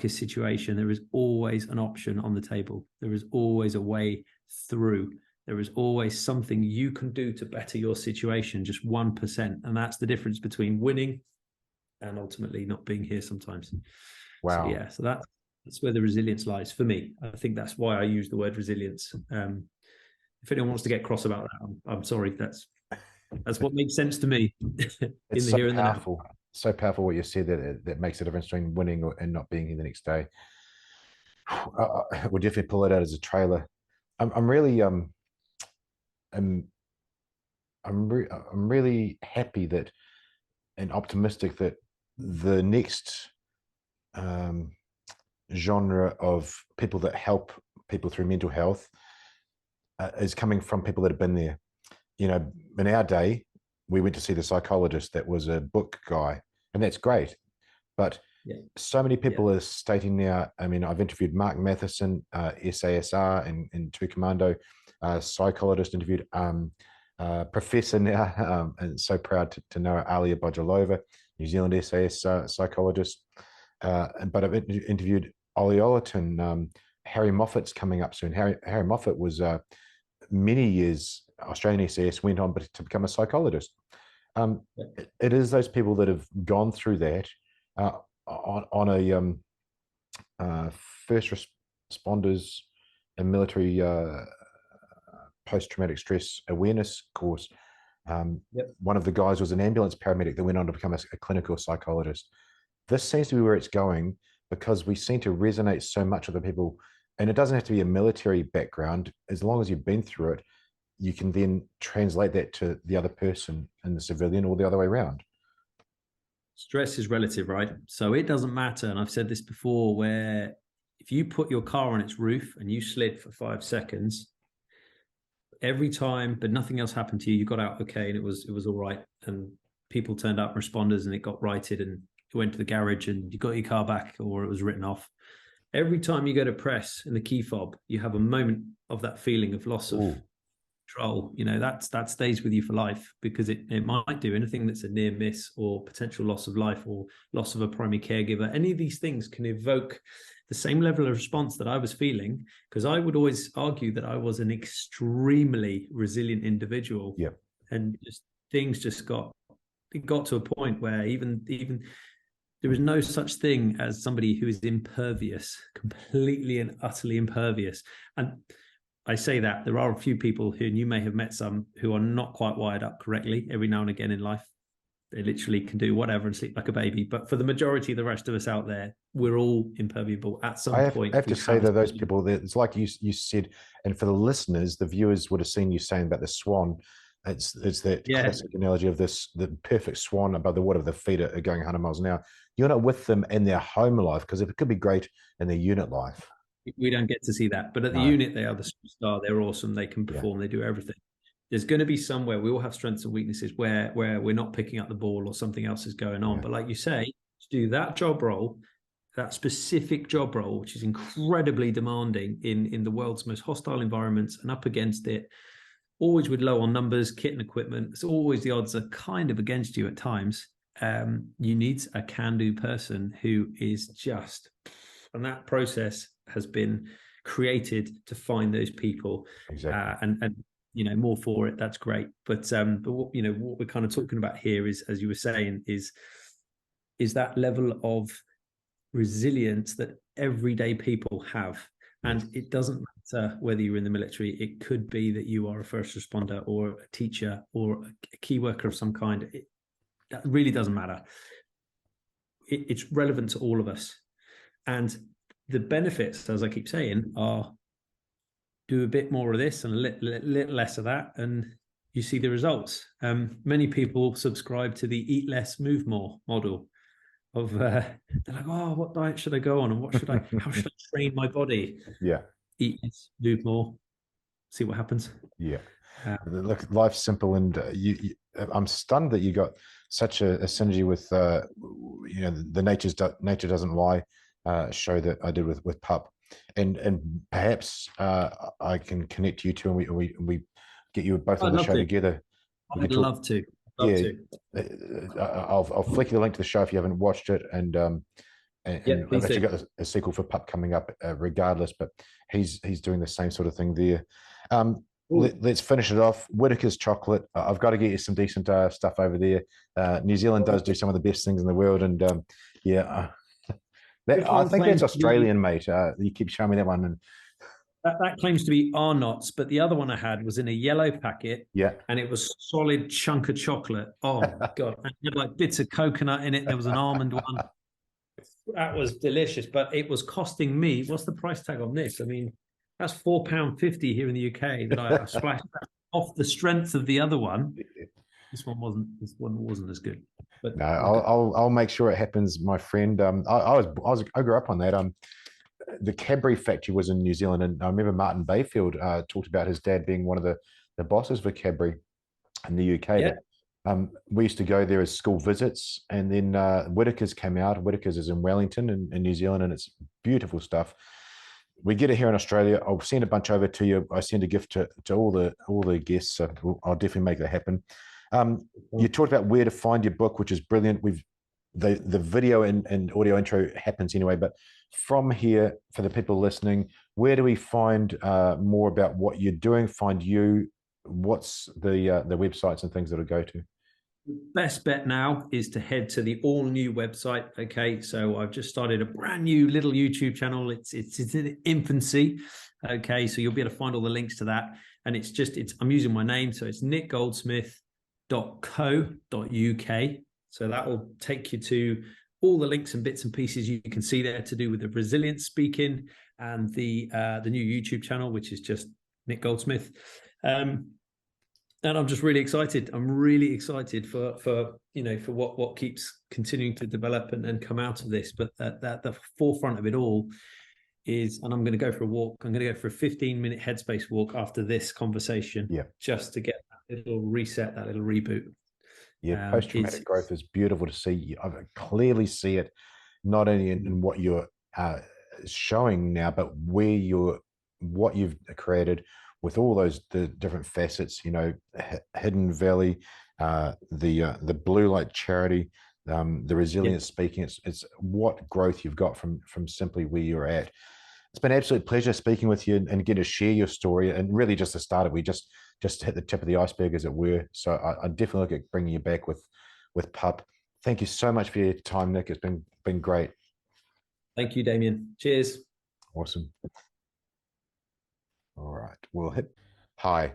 situation. There is always an option on the table. There is always a way through. There is always something you can do to better your situation, just 1%. And that's the difference between winning and ultimately not being here sometimes. Wow. So that's where the resilience lies for me. I think that's why I use the word resilience. If anyone wants to get cross about that, I'm sorry. That's what makes sense to me. It's so powerful. So powerful what you said, that makes a difference between winning and not being here the next day. We'll definitely pull it out as a trailer. I'm really happy that, and optimistic that the next genre of people that help people through mental health is coming from people that have been there. You know, in our day, we went to see the psychologist that was a book guy, and that's great. But so many people are stating now, I mean, I've interviewed Mark Matheson, SASR and Two Commando, psychologist, interviewed professor now, and so proud to know Alia Bojolova, New Zealand SAS psychologist. But I've interviewed Ollie Ollerton. Harry Moffat's coming up soon. Harry Moffat was many years Australian SAS, went on to become a psychologist. It is those people that have gone through that on a first responders and military post-traumatic stress awareness course. One of the guys was an ambulance paramedic that went on to become a clinical psychologist. This seems to be where it's going, because we seem to resonate so much with the people, and it doesn't have to be a military background. As long as you've been through it, you can then translate that to the other person in the civilian, or the other way around. Stress is relative, right? So it doesn't matter. And I've said this before, where if you put your car on its roof and you slid for 5 seconds, every time, but nothing else happened to you, you got out okay, and it was all right. And people turned up, responders, and it got righted, and you went to the garage and you got your car back, or it was written off. Every time you go to press in the key fob, you have a moment of that feeling of loss of control. You know, that stays with you for life, because it might do anything that's a near miss or potential loss of life or loss of a primary caregiver. Any of these things can evoke the same level of response that I was feeling, because I would always argue that I was an extremely resilient individual. And things just got to a point where even there is no such thing as somebody who is impervious, completely and utterly impervious. And I say that there are a few people who, and you may have met some, who are not quite wired up correctly. Every now and again in life, they literally can do whatever and sleep like a baby. But for the majority of the rest of us out there, we're all impermeable at some point. I have to say that those people, it's like you said, and for the listeners, the viewers would have seen you saying about the swan. It's that classic analogy of the perfect swan above the water. The feet are going 100 miles an hour. You're not with them in their home life, because it could be great in their unit life. We don't get to see that. But at the unit, they are the superstar. They're awesome. They can perform. They do everything. There's going to be somewhere, we all have strengths and weaknesses, where we're not picking up the ball or something else is going on. But like you say, to do that job role, that specific job role, which is incredibly demanding in the world's most hostile environments, and up against it, always with low on numbers, kit and equipment. It's always, the odds are kind of against you at times. You need a can-do person who is just, and that process has been created to find those people. And you know, more for it. That's great. But what, you know, what we're kind of talking about here is, as you were saying, is that level of resilience that everyday people have. And it doesn't matter whether you're in the military. It could be that you are a first responder or a teacher or a key worker of some kind. That really doesn't matter. It's relevant to all of us. And the benefits, as I keep saying, are do a bit more of this and a little less of that, and you see the results. Many people subscribe to the eat less, move more model of they're like, oh, what diet should I go on, and how should I train my body? Eat less, move more, see what happens. Look, life's simple, and I'm stunned that you got such a synergy with you know, the nature doesn't lie show that I did with Pup, and perhaps I can connect you two, and we get you both on the show together. I'd love to. I'll flick you the link to the show if you haven't watched it, and I've actually got a sequel for Pup coming up regardless, but he's doing the same sort of thing there. Let's finish it off. Whitaker's chocolate. I've got to get you some decent stuff over there. New Zealand does do some of the best things in the world, and I think that's Australian, mate. You keep showing me that one. And that claims to be Arnott's, but the other one I had was in a yellow packet. And it was solid chunk of chocolate. Oh God. And it had like bits of coconut in it. There was an almond one. That was delicious, but it was costing me, what's the price tag on this? I mean, that's £4.50 here in the UK that I splashed off the strength of the other one. This one wasn't as good. But no, I'll make sure it happens, my friend. I grew up on that. the Cadbury factory was in New Zealand, and I remember Martin Bayfield talked about his dad being one of the bosses for Cadbury in the UK. Yeah. But we used to go there as school visits, and then Whitaker's came out. Whitaker's is in Wellington in New Zealand, and it's beautiful stuff. We get it here in Australia. I'll send a bunch over to you. I send a gift to all the guests, so I'll definitely make that happen. You talked about where to find your book, which is brilliant. The video and audio intro happens anyway, but from here, for the people listening, where do we find more about what you're doing? Find you? What's the websites and things that'll go to? The best bet now is to head to the all new website. Okay, so I've just started a brand new little YouTube channel. It's in infancy. Okay, so you'll be able to find all the links to that, and I'm using my name, so it's nickgoldsmith.co.uk. So that will take you to all the links and bits and pieces you can see there to do with the resilience speaking and the new YouTube channel, which is just Nick Goldsmith. And I'm just really excited. I'm really excited for what keeps continuing to develop and come out of this. But the forefront of it all is, and I'm going to go for a walk. I'm going to go for a 15-minute headspace walk after this conversation, just to get that little reset, that little reboot. Yeah, post-traumatic growth is beautiful to see. I clearly see it, not only in what you're showing now, but what you've created with all the different facets. Hidden Valley, the Blue Light Charity, the resilience speaking. It's what growth you've got from simply where you're at. It's been an absolute pleasure speaking with you and get to share your story. And really, just the start of we just hit the tip of the iceberg, as it were. So I definitely look at bringing you back with Pup. Thank you so much for your time, Nick. It's been great. Thank you, Damien. Cheers. Awesome. All right, we'll hit. Hi,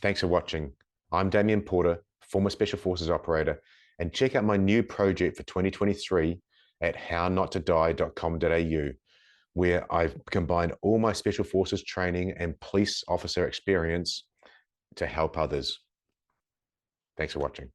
thanks for watching. I'm Damien Porter, former Special Forces operator, and check out my new project for 2023 at hownottodie.com.au, where I've combined all my Special Forces training and police officer experience to help others. Thanks for watching.